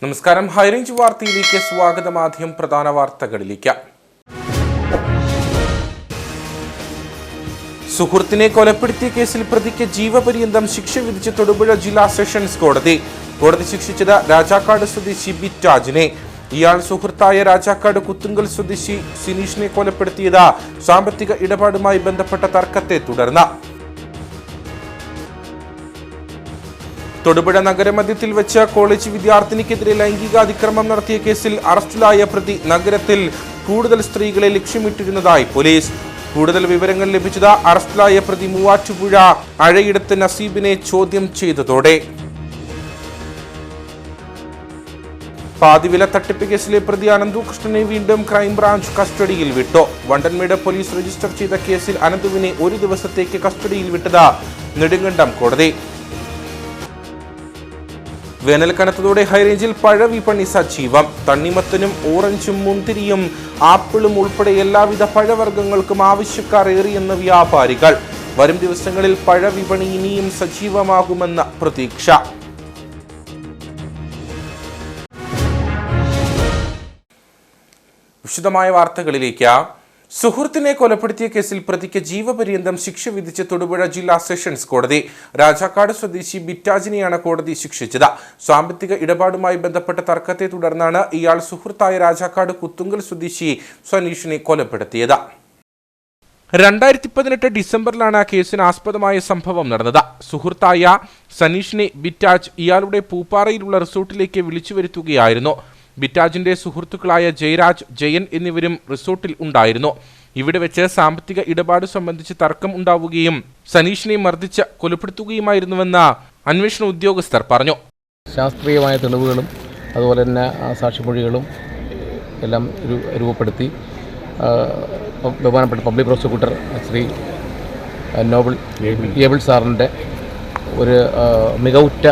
നമസ്കാരം. ഹൈറേഞ്ച് വാർത്തയിലേക്ക് സ്വാഗതം. ആദ്യം പ്രധാന വാർത്തകളിലേക്ക്. സുഹൃത്തിനെ കൊലപ്പെടുത്തിയ കേസിൽ പ്രതിക്ക് ജീവപര്യന്തം ശിക്ഷ വിധിച്ച് തൊടുപുഴ ജില്ലാ സെഷൻസ് കോടതി. കോടതി ശിക്ഷിച്ചത് രാജാക്കാട് സ്വദേശി ബിറ്റാജിനെ. ഇയാൾ സുഹൃത്തായ രാജാക്കാട് കുത്തുങ്കൽ സ്വദേശി സിനീഷിനെ കൊലപ്പെടുത്തിയത് സാമ്പത്തിക ഇടപാടുമായി ബന്ധപ്പെട്ട തർക്കത്തെ തുടർന്ന്. തൊടുപുഴ നഗരമധ്യത്തിൽ വെച്ച് കോളേജ് വിദ്യാർത്ഥിനിക്കെതിരെ ലൈംഗികാതിക്രമം നടത്തിയ കേസിൽ അറസ്റ്റിലായ പ്രതി നഗരത്തിൽ കൂടുതൽ സ്ത്രീകളെ ലക്ഷ്യമിട്ടിരുന്നതായി പോലീസ്. കൂടുതൽ വിവരങ്ങൾ ലഭിച്ചത് അറസ്റ്റിലായ പ്രതി മൂവാറ്റുപുഴ അഴയിടത്ത് നസീബിനെ ചോദ്യം ചെയ്തതോടെ. പാതിവില തട്ടിപ്പ് കേസിലെ പ്രതി അനന്തുകൃഷ്ണനെ വീണ്ടും ക്രൈംബ്രാഞ്ച് കസ്റ്റഡിയിൽ വിട്ടു. വണ്ടൻമേട് പോലീസ് രജിസ്റ്റർ ചെയ്ത കേസിൽ അനന്തുവിനെ ഒരു ദിവസത്തേക്ക് കസ്റ്റഡിയിൽ വിട്ടത് നെടുങ്കണ്ടം കോടതി. വേനൽ കനത്തതോടെ ഹൈറേഞ്ചിൽ പഴവിപണി സജീവം. തണ്ണിമത്തനും ഓറഞ്ചും മുന്തിരിയും ആപ്പിളും ഉൾപ്പെടെ എല്ലാവിധ പഴവർഗ്ഗങ്ങൾക്കും ആവശ്യക്കാർ ഏറിയെന്ന് വ്യാപാരികൾ. വരും ദിവസങ്ങളിൽ പഴവിപണി ഇനിയും സജീവമാകുമെന്ന പ്രതീക്ഷ. വിശദമായ വാർത്തകളിലേക്ക്. സുഹൃത്തിനെ കൊലപ്പെടുത്തിയ കേസിൽ പ്രതിക്ക് ജീവപര്യന്തം ശിക്ഷ വിധിച്ച് തൊടുപുഴ ജില്ലാ സെഷൻസ് കോടതി. രാജാക്കാട് സ്വദേശി ബിറ്റാജിനെയാണ് കോടതി ശിക്ഷിച്ചത്. സാമ്പത്തിക ഇടപാടുമായി ബന്ധപ്പെട്ട തർക്കത്തെ തുടർന്നാണ് ഇയാൾ സുഹൃത്തായ രാജാക്കാട് കുത്തുങ്കൽ സ്വദേശി സനീഷിനെ കൊലപ്പെടുത്തിയത്. 2018 ഡിസംബറിലാണ് കേസിന് ആസ്പദമായ സംഭവം നടന്നത്. സുഹൃത്തായ സനീഷിനെ ബിറ്റാജ് ഇയാളുടെ പൂപ്പാറയിലുള്ള റിസോർട്ടിലേക്ക് വിളിച്ചു വരുത്തുകയായിരുന്നു. ബിറ്റാജിന്റെ സുഹൃത്തുക്കളായ ജയരാജ്, ജയൻ എന്നിവരും റിസോർട്ടിൽ ഉണ്ടായിരുന്നു. ഇവിടെ വെച്ച് സാമ്പത്തിക ഇടപാട് സംബന്ധിച്ച് തർക്കം ഉണ്ടാവുകയും സനീഷിനെ മർദ്ദിച്ച് കൊലപ്പെടുത്തുകയുമായിരുന്നുവെന്ന് അന്വേഷണ ഉദ്യോഗസ്ഥർ പറഞ്ഞു. ശാസ്ത്രീയമായ തെളിവുകളും അതുപോലെ തന്നെ സാക്ഷിമൊഴികളും എല്ലാം രൂപപ്പെടുത്തി ബഹുമാനപ്പെട്ട public prosecutor Shri Nobel able സാറിൻ്റെ ഒരു മികവുറ്റ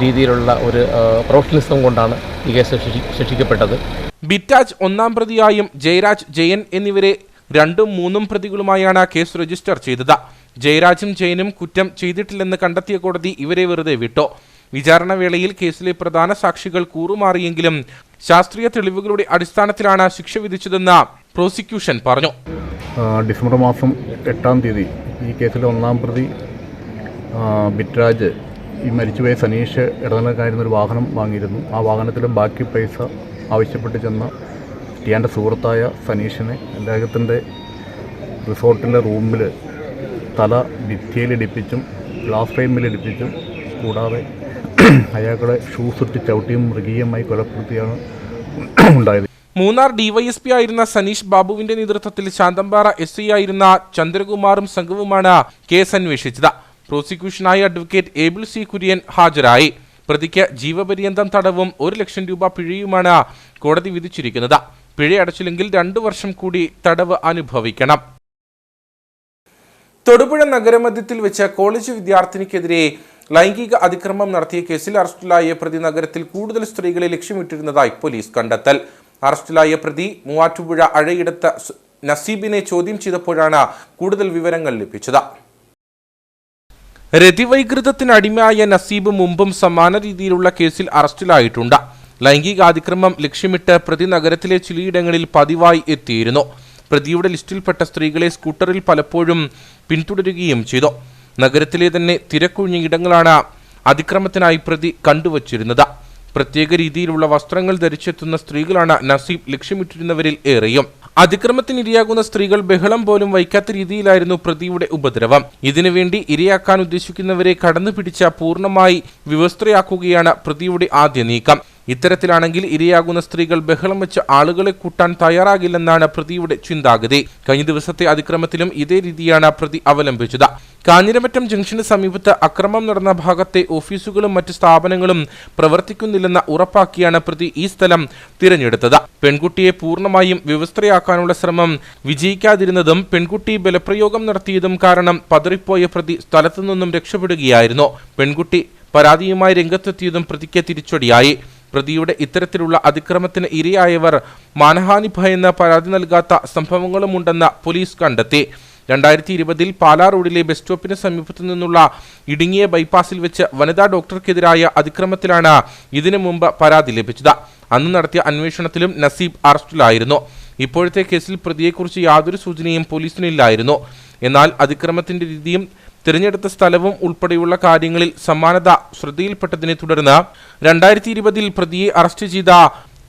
രീതിയിലുള്ള ഒരു പ്രൊഫഷണലിസം കൊണ്ടാണ് ഈ കേസ് ശിക്ഷിക്കപ്പെട്ടത്. ബിറ്റാജ് ഒന്നാം പ്രതിയായും ജയരാജ്, ജയൻ എന്നിവരെ 2ഉം 3ഉം പ്രതികളുമായാണ് കേസ് രജിസ്റ്റർ ചെയ്തത്. ജയരാജും ജയനും കുറ്റം ചെയ്തിട്ടില്ലെന്ന് കണ്ടെത്തിയ കോടതി ഇവരെ വെറുതെ വിട്ടു. വിചാരണ വേളയിൽ കേസിലെ പ്രധാന സാക്ഷികൾ കൂറുമാറിയെങ്കിലും ശാസ്ത്രീയ തെളിവുകളുടെ അടിസ്ഥാനത്തിലാണ് ശിക്ഷ വിധിച്ചതെന്ന് പ്രോസിക്യൂഷൻ പറഞ്ഞു. ഡിസംബർ മാസം 8-ാം തീയതി ഈ കേസിലെ ഒന്നാം പ്രതി ബിറ്റാജ് ഈ മരിച്ചുപോയ സനീഷ് ഇടനിലക്കായിരുന്നൊരു വാഹനം വാങ്ങിയിരുന്നു. ആ വാഹനത്തിലും ബാക്കി പൈസ ആവശ്യപ്പെട്ട് ചെന്ന ടിയാൻ്റെ സുഹൃത്തായ സനീഷിനെ അദ്ദേഹത്തിൻ്റെ റിസോർട്ടിൻ്റെ റൂമിൽ തല ഭിത്തിയിലിടിപ്പിച്ചും ഗ്ലാസ് ഫ്രെയിമിലിടിപ്പിച്ചും കൂടാതെ അയാളുടെ ഷൂസ് ഇട്ട് ചവിട്ടിയും മൃഗീയമായി കൊലപ്പെടുത്തിയാണ് ഉണ്ടായത്. മൂന്നാർ ഡിവൈഎസ്പി ആയിരുന്ന സനീഷ് ബാബുവിന്റെ നേതൃത്വത്തിൽ ശാന്തമ്പാറ SI ആയിരുന്ന ചന്ദ്രകുമാറും സംഘവുമാണ് കേസ് അന്വേഷിച്ചത്. പ്രോസിക്യൂഷനായി അഡ്വക്കേറ്റ് ഏബിൾ സി കുര്യൻ ഹാജരായി. പ്രതിക്ക് ജീവപര്യന്തം തടവും 1 ലക്ഷം രൂപ പിഴയുമാണ് കോടതി വിധിച്ചിരിക്കുന്നത്. പിഴ അടച്ചില്ലെങ്കിൽ 2 വർഷം കൂടി തടവ് അനുഭവിക്കണം. തൊടുപുഴ നഗരമധ്യത്തിൽ വെച്ച് കോളേജ് വിദ്യാർത്ഥിനിക്കെതിരെ ലൈംഗിക അതിക്രമം നടത്തിയ കേസിൽ അറസ്റ്റിലായ പ്രതി നഗരത്തിൽ കൂടുതൽ സ്ത്രീകളെ ലക്ഷ്യമിട്ടിരുന്നതായി പോലീസ് കണ്ടെത്തൽ. അറസ്റ്റിലായ പ്രതി മൂവാറ്റുപുഴ അഴയിടത്ത് നസീബിനെ ചോദ്യം ചെയ്തപ്പോഴാണ് കൂടുതൽ വിവരങ്ങൾ ലഭിച്ചത്. രതിവൈകൃതത്തിന് അടിമയായ നസീബ് മുമ്പും സമാന രീതിയിലുള്ള കേസിൽ അറസ്റ്റിലായിട്ടുണ്ട്. ലൈംഗികാതിക്രമം ലക്ഷ്യമിട്ട് പ്രതി നഗരത്തിലെ ചിലയിടങ്ങളിൽ പതിവായി എത്തിയിരുന്നു. പ്രതിയുടെ ലിസ്റ്റിൽപ്പെട്ട സ്ത്രീകളെ സ്കൂട്ടറിൽ പലപ്പോഴും പിന്തുടരുകയും ചെയ്തു. നഗരത്തിലെ തന്നെ തിരക്കൊഴിഞ്ഞ ഇടങ്ങളാണ് അതിക്രമത്തിനായി പ്രതി കണ്ടുവച്ചിരുന്നത്. പ്രത്യേക രീതിയിലുള്ള വസ്ത്രങ്ങൾ ധരിച്ചെത്തുന്ന സ്ത്രീകളാണ് നസീബ് ലക്ഷ്യമിട്ടിരുന്നവരിൽ ഏറെയും. അതിക്രമത്തിനിരയാകുന്ന സ്ത്രീകൾ ബഹളം പോലും വയ്ക്കാത്ത രീതിയിലായിരുന്നു പ്രതിയുടെ ഉപദ്രവം. ഇതിനുവേണ്ടി ഇരയാക്കാൻ ഉദ്ദേശിക്കുന്നവരെ കടന്നുപിടിച്ച പൂർണ്ണമായി വിവസ്ത്രയാക്കുകയാണ് പ്രതിയുടെ ആദ്യ നീക്കം. ഇത്തരത്തിലാണെങ്കിൽ ഇരയാകുന്ന സ്ത്രീകൾ ബഹളം വെച്ച് ആളുകളെ കൂട്ടാൻ തയ്യാറാകില്ലെന്നാണ് പ്രതിയുടെ ചിന്താഗതി. കഴിഞ്ഞ ദിവസത്തെ അതിക്രമത്തിലും ഇതേ രീതിയാണ് പ്രതി അവലംബിച്ചത്. കാഞ്ഞിരമറ്റം ജംഗ്ഷന് സമീപത്ത് അക്രമം നടന്ന ഭാഗത്തെ ഓഫീസുകളും മറ്റ് സ്ഥാപനങ്ങളും പ്രവർത്തിക്കുന്നില്ലെന്ന് ഉറപ്പാക്കിയാണ് പ്രതി ഈ സ്ഥലം തിരഞ്ഞെടുത്തത്. പെൺകുട്ടിയെ പൂർണ്ണമായും വ്യവസ്ഥയാക്കാനുള്ള ശ്രമം വിജയിക്കാതിരുന്നതും പെൺകുട്ടി ബലപ്രയോഗം നടത്തിയതും കാരണം പതറിപ്പോയ പ്രതി സ്ഥലത്തു നിന്നും രക്ഷപ്പെടുകയായിരുന്നു. പെൺകുട്ടി പരാതിയുമായി രംഗത്തെത്തിയതും പ്രതിക്ക് തിരിച്ചടിയായി. പ്രതിയുടെ ഇത്തരത്തിലുള്ള അതിക്രമത്തിന് ഇരയായവർ മാനഹാനി ഭയന്ന് പരാതി നൽകാത്ത സംഭവങ്ങളുമുണ്ടെന്ന് പോലീസ് കണ്ടെത്തി. 2020 പാലാ റോഡിലെ ബസ് സ്റ്റോപ്പിന് സമീപത്തു നിന്നുള്ള ഇടുങ്ങിയ ബൈപ്പാസിൽ വെച്ച് വനിതാ ഡോക്ടർക്കെതിരായ അതിക്രമത്തിലാണ് ഇതിനു മുമ്പ് പരാതി ലഭിച്ചത്. അന്ന് നടത്തിയ അന്വേഷണത്തിലും നസീബ് അറസ്റ്റിലായിരുന്നു. ഇപ്പോഴത്തെ കേസിൽ പ്രതിയെക്കുറിച്ച് യാതൊരു സൂചനയും പോലീസിനില്ലായിരുന്നു. എന്നാൽ അതിക്രമത്തിന്റെ രീതിയും തിരഞ്ഞെടുത്ത സ്ഥലവും ഉൾപ്പെടെയുള്ള കാര്യങ്ങളിൽ സമാനത ശ്രദ്ധയിൽപ്പെട്ടതിനെ തുടർന്ന് 2020 പ്രതിയെ അറസ്റ്റ് ചെയ്ത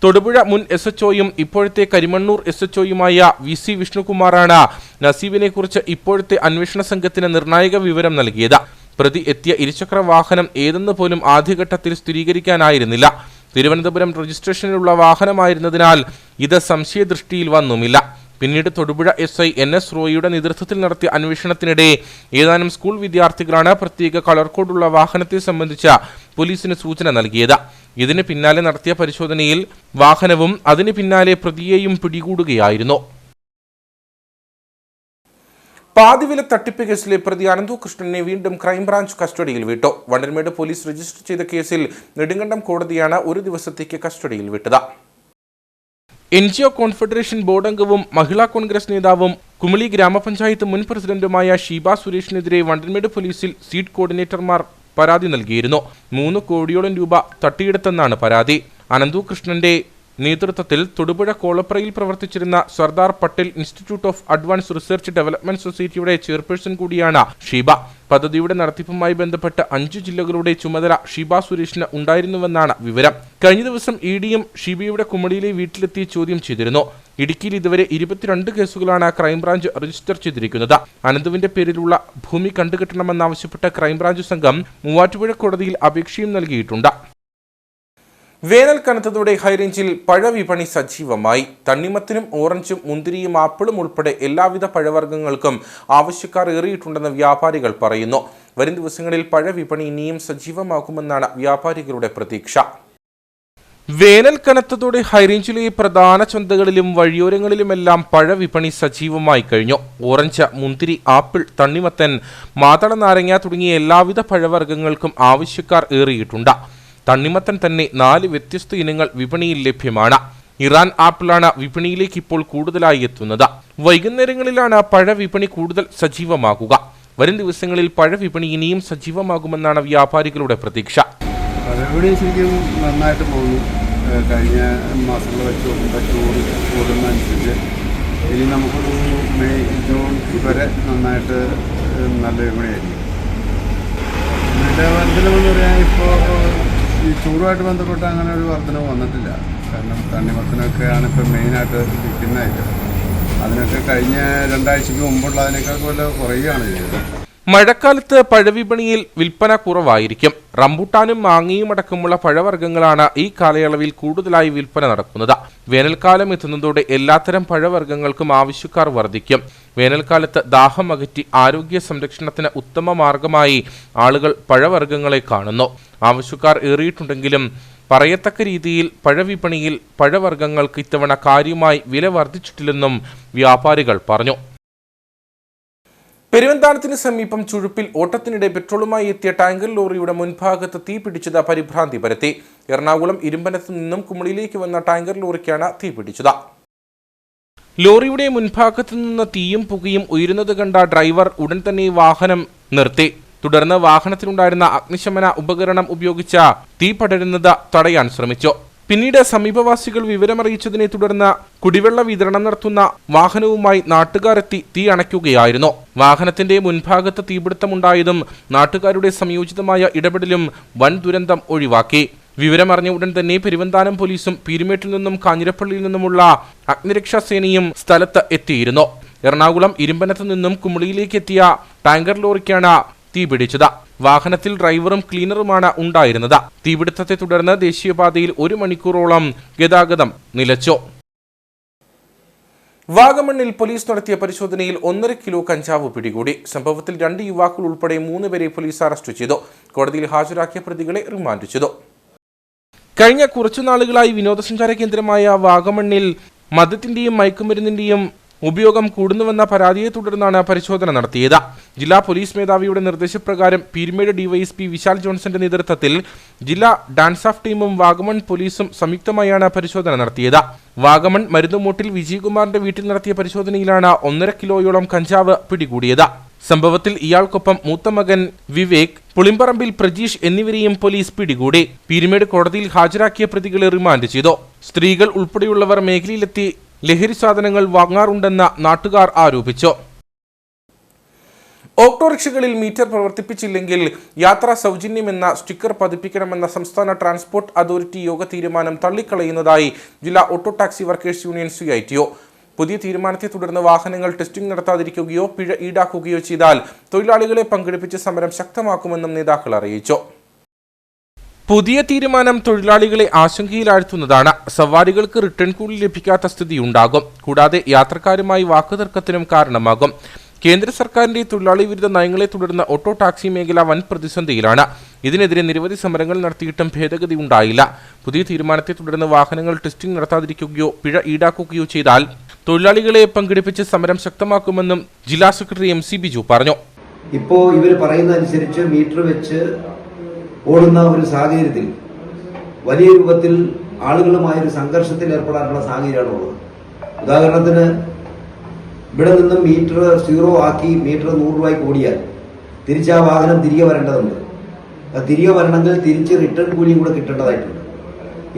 തൊടുപുഴ മുൻ SHOയും ഇപ്പോഴത്തെ കരിമണ്ണൂർ SHOയുമായ VC വിഷ്ണുകുമാറാണ് നസീബിനെ കുറിച്ച് ഇപ്പോഴത്തെ അന്വേഷണ സംഘത്തിന് നിർണായക വിവരം നൽകിയത്. പ്രതി എത്തിയ ഇരുചക്ര വാഹനം ഏതെന്ന് പോലും ആദ്യഘട്ടത്തിൽ സ്ഥിരീകരിക്കാനായിരുന്നില്ല. തിരുവനന്തപുരം രജിസ്ട്രേഷനിലുള്ള വാഹനമായിരുന്നതിനാൽ ഇത് സംശയദൃഷ്ടിയിൽ വന്നുമില്ല. പിന്നീട് തൊടുപുഴ SI NS റോയിയുടെ നേതൃത്വത്തിൽ നടത്തിയ അന്വേഷണത്തിനിടെ ഏതാനും സ്കൂൾ വിദ്യാർത്ഥികളാണ് പ്രത്യേക കളർ കോഡുള്ള വാഹനത്തെ സംബന്ധിച്ച പോലീസിന് സൂചന നൽകിയത്. ഇതിന് പിന്നാലെ നടത്തിയ പരിശോധനയിൽ വാഹനവും അതിന് പിന്നാലെ പ്രതിയെയും പിടികൂടുകയായിരുന്നു. പാതിവില തട്ടിപ്പ് കേസിലെ പ്രതി അനന്തകൃഷ്ണനെ വീണ്ടും ക്രൈംബ്രാഞ്ച് കസ്റ്റഡിയിൽ വിട്ടു. വണ്ടൻമേട് പോലീസ് രജിസ്റ്റർ ചെയ്ത കേസിൽ നെടുങ്കണ്ടം കോടതിയാണ് 1 ദിവസത്തേക്ക് കസ്റ്റഡിയിൽ വിട്ടത്. NGO കോൺഫെഡറേഷൻ ബോർഡ് അംഗവും മഹിളാ കോൺഗ്രസ് നേതാവും കുമളി ഗ്രാമപഞ്ചായത്ത് മുൻ പ്രസിഡന്റുമായ ഷീബ സുരേഷിനെതിരെ വണ്ടൻമേട് പോലീസിൽ സീറ്റ് കോർഡിനേറ്റർമാർ പരാതി നൽകിയിരുന്നു. 3 കോടിയോളം രൂപ തട്ടിയെടുത്തെന്നാണ് പരാതി. അനന്തകൃഷ്ണന്റെ നേതൃത്വത്തിൽ തൊടുപുഴ കോളപ്രയിൽ പ്രവർത്തിച്ചിരുന്ന Sardar Patel institute of advance research development സൊസൈറ്റിയുടെ ചെയർപേഴ്സൺ കൂടിയാണ് ഷീബ. പദ്ധതിയുടെ നടത്തിപ്പുമായി ബന്ധപ്പെട്ട് 5 ജില്ലകളുടെ ചുമതല ഷീബ സുരേഷിന് ഉണ്ടായിരുന്നുവെന്നാണ് വിവരം. കഴിഞ്ഞ ദിവസം EDയും ഷീബയുടെ കുമളിയിലെ വീട്ടിലെത്തി ചോദ്യം ചെയ്തിരുന്നു. ഇടുക്കിയിൽ ഇതുവരെ 22 കേസുകളാണ് ക്രൈംബ്രാഞ്ച് രജിസ്റ്റർ ചെയ്തിരിക്കുന്നത്. അനന്തുവിന്റെ പേരിലുള്ള ഭൂമി കണ്ടുകെട്ടണമെന്നാവശ്യപ്പെട്ട് ക്രൈംബ്രാഞ്ച് സംഘം മൂവാറ്റുപുഴ കോടതിയിൽ അപേക്ഷയും നൽകിയിട്ടുണ്ട്. വേനൽ കനത്തതോടെ ഹൈറേഞ്ചിൽ പഴവിപണി സജീവമായി. തണ്ണിമത്തിനും ഓറഞ്ചും മുന്തിരിയും ആപ്പിളും ഉൾപ്പെടെ എല്ലാവിധ പഴവർഗ്ഗങ്ങൾക്കും ആവശ്യക്കാർ ഏറിയിട്ടുണ്ടെന്ന് വ്യാപാരികൾ പറയുന്നു. വരും ദിവസങ്ങളിൽ പഴവിപണി ഇനിയും സജീവമാകുമെന്നാണ് വ്യാപാരികളുടെ പ്രതീക്ഷ. വേനൽ കനത്തതോടെ ഹൈറേഞ്ചിലെ പ്രധാന ചന്തകളിലും വഴിയോരങ്ങളിലുമെല്ലാം പഴവിപണി സജീവമായി കഴിഞ്ഞു. ഓറഞ്ച്, മുന്തിരി, ആപ്പിൾ, തണ്ണിമത്തൻ, മാതള നാരങ്ങ തുടങ്ങിയ എല്ലാവിധ പഴവർഗ്ഗങ്ങൾക്കും ആവശ്യക്കാർ ഏറിയിട്ടുണ്ട്. തണ്ണിമത്തൻ തന്നെ 4 വ്യത്യസ്ത ഇനങ്ങൾ വിപണിയിൽ ലഭ്യമാണ്. ഇറാൻ ആപ്പിളാണ് വിപണിയിലേക്ക് ഇപ്പോൾ കൂടുതലായി എത്തുന്നത്. വൈകുന്നേരങ്ങളിലാണ് പഴവിപണി കൂടുതൽ സജീവമാകുക. വരും ദിവസങ്ങളിൽ പഴവിപണി ഇനിയും സജീവമാകുമെന്നാണ് വ്യാപാരികളുടെ പ്രതീക്ഷ. പഴവിപണി ശരിക്കും നന്നായിട്ട് പോകുന്നു. കഴിഞ്ഞ മാസങ്ങൾ വെച്ച് നോക്കുമ്പോൾ ചൂട് കൂടുന്നതനുസരിച്ച് ഇനി നമുക്കൊരു മെയ് ജൂൺ വരെ നന്നായിട്ട് നല്ല വിപണിയായിരിക്കും. വില വർധനമെന്ന് പറയാൻ ഇപ്പോൾ ഈ ചൂടുമായിട്ട് ബന്ധപ്പെട്ട് അങ്ങനെ ഒരു വർധനവ് വന്നിട്ടില്ല. കാരണം തണ്ണിമത്തനൊക്കെയാണ് ഇപ്പോൾ മെയിനായിട്ട് വിൽക്കുന്നതായിട്ട്. അതിനൊക്കെ കഴിഞ്ഞ 2 ആഴ്ചയ്ക്ക് മുമ്പുള്ള അതിനേക്കാൾ പോലെ കുറയുകയാണ് ചെയ്തത്. മഴക്കാലത്ത് പഴവിപണിയിൽ വിൽപ്പന കുറവായിരിക്കും. റംബൂട്ടാനും മാങ്ങയും അടക്കമുള്ള പഴവർഗ്ഗങ്ങളാണ് ഈ കാലയളവിൽ കൂടുതലായി വിൽപ്പന നടക്കുന്നത്. വേനൽക്കാലം എത്തുന്നതോടെ എല്ലാത്തരം പഴവർഗ്ഗങ്ങൾക്കും ആവശ്യക്കാർ വർദ്ധിക്കും. വേനൽക്കാലത്ത് ദാഹം അകറ്റി ആരോഗ്യ സംരക്ഷണത്തിന് ഉത്തമ മാർഗമായി ആളുകൾ പഴവർഗ്ഗങ്ങളെ കാണുന്നു. ആവശ്യക്കാർ ഏറിയിട്ടുണ്ടെങ്കിലും പറയത്തക്ക രീതിയിൽ പഴവിപണിയിൽ പഴവർഗ്ഗങ്ങൾക്ക് ഇത്തവണ കാര്യമായി വില വർദ്ധിച്ചിട്ടില്ലെന്നും വ്യാപാരികൾ പറഞ്ഞു. പെരുവന്താനത്തിന് സമീപം ചുഴുപ്പിൽ ഓട്ടത്തിനിടെ പെട്രോളുമായി എത്തിയ ടാങ്കർ ലോറിയുടെ മുൻഭാഗത്ത് തീ പിടിച്ചത് പരിഭ്രാന്തി പരത്തി. എറണാകുളം ഇരുമ്പനത്ത് നിന്നും കുമളിയിലേക്ക് വന്ന ടാങ്കർ ലോറിക്കാണ് തീ പിടിച്ചത്. ലോറിയുടെ മുൻഭാഗത്തു നിന്ന് തീയും പുകയും ഉയരുന്നത് കണ്ട ഡ്രൈവർ ഉടൻ തന്നെ വാഹനം നിർത്തി. തുടർന്ന് വാഹനത്തിലുണ്ടായിരുന്ന അഗ്നിശമന ഉപകരണം ഉപയോഗിച്ച് തീ പടരുന്നത് തടയാൻ ശ്രമിച്ചു. പിന്നീട് സമീപവാസികൾ വിവരമറിയിച്ചതിനെ തുടർന്ന് കുടിവെള്ള വിതരണം നടത്തുന്ന വാഹനവുമായി നാട്ടുകാരെത്തി തീ അണയ്ക്കുകയായിരുന്നു. വാഹനത്തിന്റെ മുൻഭാഗത്ത് തീപിടുത്തമുണ്ടായതും നാട്ടുകാരുടെ സംയോജിതമായ ഇടപെടലും വൻ ദുരന്തം ഒഴിവാക്കി. വിവരമറിഞ്ഞ ഉടൻ തന്നെ പെരുവന്താനം പോലീസും പീരുമേട്ടിൽ നിന്നും കാഞ്ഞിരപ്പള്ളിയിൽ നിന്നുമുള്ള അഗ്നിരക്ഷാസേനയും സ്ഥലത്ത് എത്തിയിരുന്നു. എറണാകുളം ഇരുമ്പനത്ത് നിന്നും കുമളിയിലേക്ക് എത്തിയ ടാങ്കർ ലോറിക്കാണ് തീ പിടിച്ചത്. വാഹനത്തിൽ ഡ്രൈവറും ക്ലീനറുമാണ് ഉണ്ടായിരുന്നത്. തീപിടുത്തത്തെ തുടർന്ന് ദേശീയപാതയിൽ 1 മണിക്കൂറോളം ഗതാഗതം നിലച്ചു. വാഗമണ്ണിൽ പോലീസ് നടത്തിയ പരിശോധനയിൽ 1.5 കിലോ കഞ്ചാവ് പിടികൂടി. സംഭവത്തിൽ 2 യുവാക്കൾ ഉൾപ്പെടെ 3 പേരെ പോലീസ് അറസ്റ്റ് ചെയ്തു. കോടതിയിൽ ഹാജരാക്കിയ പ്രതികളെ റിമാൻഡ് ചെയ്തു. കഴിഞ്ഞ കുറച്ചു നാളുകളായി വിനോദസഞ്ചാര കേന്ദ്രമായ വാഗമണ്ണിൽ മദ്യത്തിന്റെയും മയക്കുമരുന്നിന്റെയും ഉപയോഗം കൂടുന്നുവെന്ന പരാതിയെ തുടർന്നാണ് പരിശോധന നടത്തിയത്. ജില്ലാ പോലീസ് മേധാവിയുടെ നിർദ്ദേശപ്രകാരം പീരുമേട് ഡിവൈഎസ്പി വിശാൽ ജോൺസന്റെ നേതൃത്വത്തിൽ ജില്ലാ ഡാൻസ് ഓഫ് ടീമും വാഗമൺ പോലീസും സംയുക്തമായാണ് പരിശോധന നടത്തിയത്. വാഗമൺ മരുന്നുമൂട്ടിൽ വിജയകുമാറിന്റെ വീട്ടിൽ നടത്തിയ പരിശോധനയിലാണ് 1.5 കിലോയോളം കഞ്ചാവ് പിടികൂടിയത്. സംഭവത്തിൽ ഇയാൾക്കൊപ്പം മൂത്ത മകൻ വിവേക്, പുളിമ്പറമ്പിൽ പ്രജീഷ് എന്നിവരെയും പോലീസ് പിടികൂടി. പീരുമേട് കോടതിയിൽ ഹാജരാക്കിയ പ്രതികളെ റിമാൻഡ് ചെയ്തു. സ്ത്രീകൾ ഉൾപ്പെടെയുള്ളവർ മേഖലയിലെത്തി ലഹരി സാധനങ്ങൾ വാങ്ങാറുണ്ടെന്ന് നാട്ടുകാർ ആരോപിച്ചു. ഓട്ടോറിക്ഷകളിൽ മീറ്റർ പ്രവർത്തിപ്പിച്ചില്ലെങ്കിൽ യാത്രാ സൗജന്യമെന്ന സ്റ്റിക്കർ പതിപ്പിക്കണമെന്ന സംസ്ഥാന ട്രാൻസ്പോർട്ട് അതോറിറ്റി യോഗ തീരുമാനം തള്ളിക്കളയുന്നതായി ജില്ലാ auto taxi workers union CITO. പുതിയ തീരുമാനത്തെ തുടർന്ന് വാഹനങ്ങൾ ടെസ്റ്റിംഗ് നടത്താതിരിക്കുകയോ പിഴ ഈടാക്കുകയോ ചെയ്താൽ തൊഴിലാളികളെ പങ്കെടുപ്പിച്ച് സമരം ശക്തമാക്കുമെന്നും നേതാക്കൾ അറിയിച്ചു. പുതിയ തീരുമാനം തൊഴിലാളികളെ ആശങ്കയിലാഴ്ത്തുന്നതാണ്. സവാരികൾക്ക് റിട്ടേൺ കൂലി ലഭിക്കാത്ത സ്ഥിതിയുണ്ടാകും. കൂടാതെ യാത്രക്കാരുമായി വാക്കുതർക്കത്തിനും കാരണമാകും. കേന്ദ്ര സർക്കാരിന്റെ തൊഴിലാളി വിരുദ്ധ നയങ്ങളെ തുടർന്ന് ഓട്ടോ ടാക്സി മേഖല വൻ പ്രതിസന്ധിയിലാണ്. ഇതിനെതിരെ നിരവധി സമരങ്ങൾ നടത്തിയിട്ടും ഭേദഗതി ഉണ്ടായില്ല. പുതിയ തീരുമാനത്തെ തുടർന്ന് വാഹനങ്ങൾ ടെസ്റ്റിംഗ് നടത്താതിരിക്കുകയോ പിഴ ഈടാക്കുകയോ ചെയ്താൽ തൊഴിലാളികളെ പങ്കെടുപ്പിച്ച് സമരം ശക്തമാക്കുമെന്നും ജില്ലാ സെക്രട്ടറി MC ബിജു പറഞ്ഞു. ഇപ്പോൾ ഇവർ പറയുന്ന അനുസരിച്ച് മീറ്റർ വെച്ച് ഓടുന്ന ഒരു സാഹചര്യത്തിൽ വലിയ രൂപത്തിൽ ആളുകളുമായൊരു സംഘർഷത്തിൽ ഏർപ്പെടാനുള്ള സാഹചര്യമാണുള്ളത്. ഉദാഹരണത്തിന് ഇവിടെ നിന്നും മീറ്റർ 0 ആക്കി മീറ്റർ 100 രൂപയ്ക്ക് ഓടിയാൽ തിരിച്ച് ആ വാഹനം തിരികെ വരേണ്ടതുണ്ട്. തിരികെ വരണമെങ്കിൽ തിരിച്ച് റിട്ടേൺ കൂലിയും കൂടെ കിട്ടേണ്ടതായിട്ടുണ്ട്.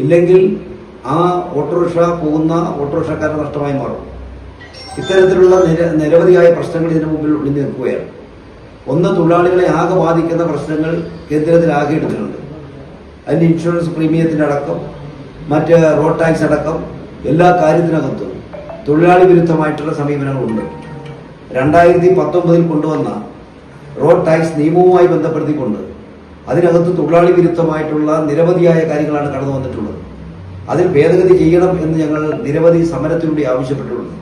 ഇല്ലെങ്കിൽ ആ ഓട്ടോറിക്ഷ പോകുന്ന ഓട്ടോറിക്ഷക്കാരന് നഷ്ടമായി മാറും. ഇത്തരത്തിലുള്ള നിരവധിയായ പ്രശ്നങ്ങൾ ഇതിനു മുമ്പിൽ ഒളിഞ്ഞു നിൽക്കുകയാണ്. ഒന്ന്, തൊഴിലാളികളെ ആകെ ബാധിക്കുന്ന പ്രശ്നങ്ങൾ കേന്ദ്രത്തിൽ ആകെ എടുത്തിട്ടുണ്ട്. അതിൻ്റെ ഇൻഷുറൻസ് പ്രീമിയത്തിൻ്റെ അടക്കം മറ്റ് റോഡ് ടാക്സ് അടക്കം എല്ലാ കാര്യത്തിനകത്തും തൊഴിലാളി വിരുദ്ധമായിട്ടുള്ള സമീപനങ്ങളുണ്ട്. 2019 കൊണ്ടുവന്ന റോഡ് ടാക്സ് നിയമവുമായി ബന്ധപ്പെടുത്തിക്കൊണ്ട് അതിനകത്ത് തൊഴിലാളി വിരുദ്ധമായിട്ടുള്ള നിരവധിയായ കാര്യങ്ങളാണ് കടന്നു വന്നിട്ടുള്ളത്. അതിൽ ഭേദഗതി ചെയ്യണം എന്ന് ഞങ്ങൾ നിരവധി സമരത്തിലൂടെ ആവശ്യപ്പെട്ടിട്ടുണ്ട്.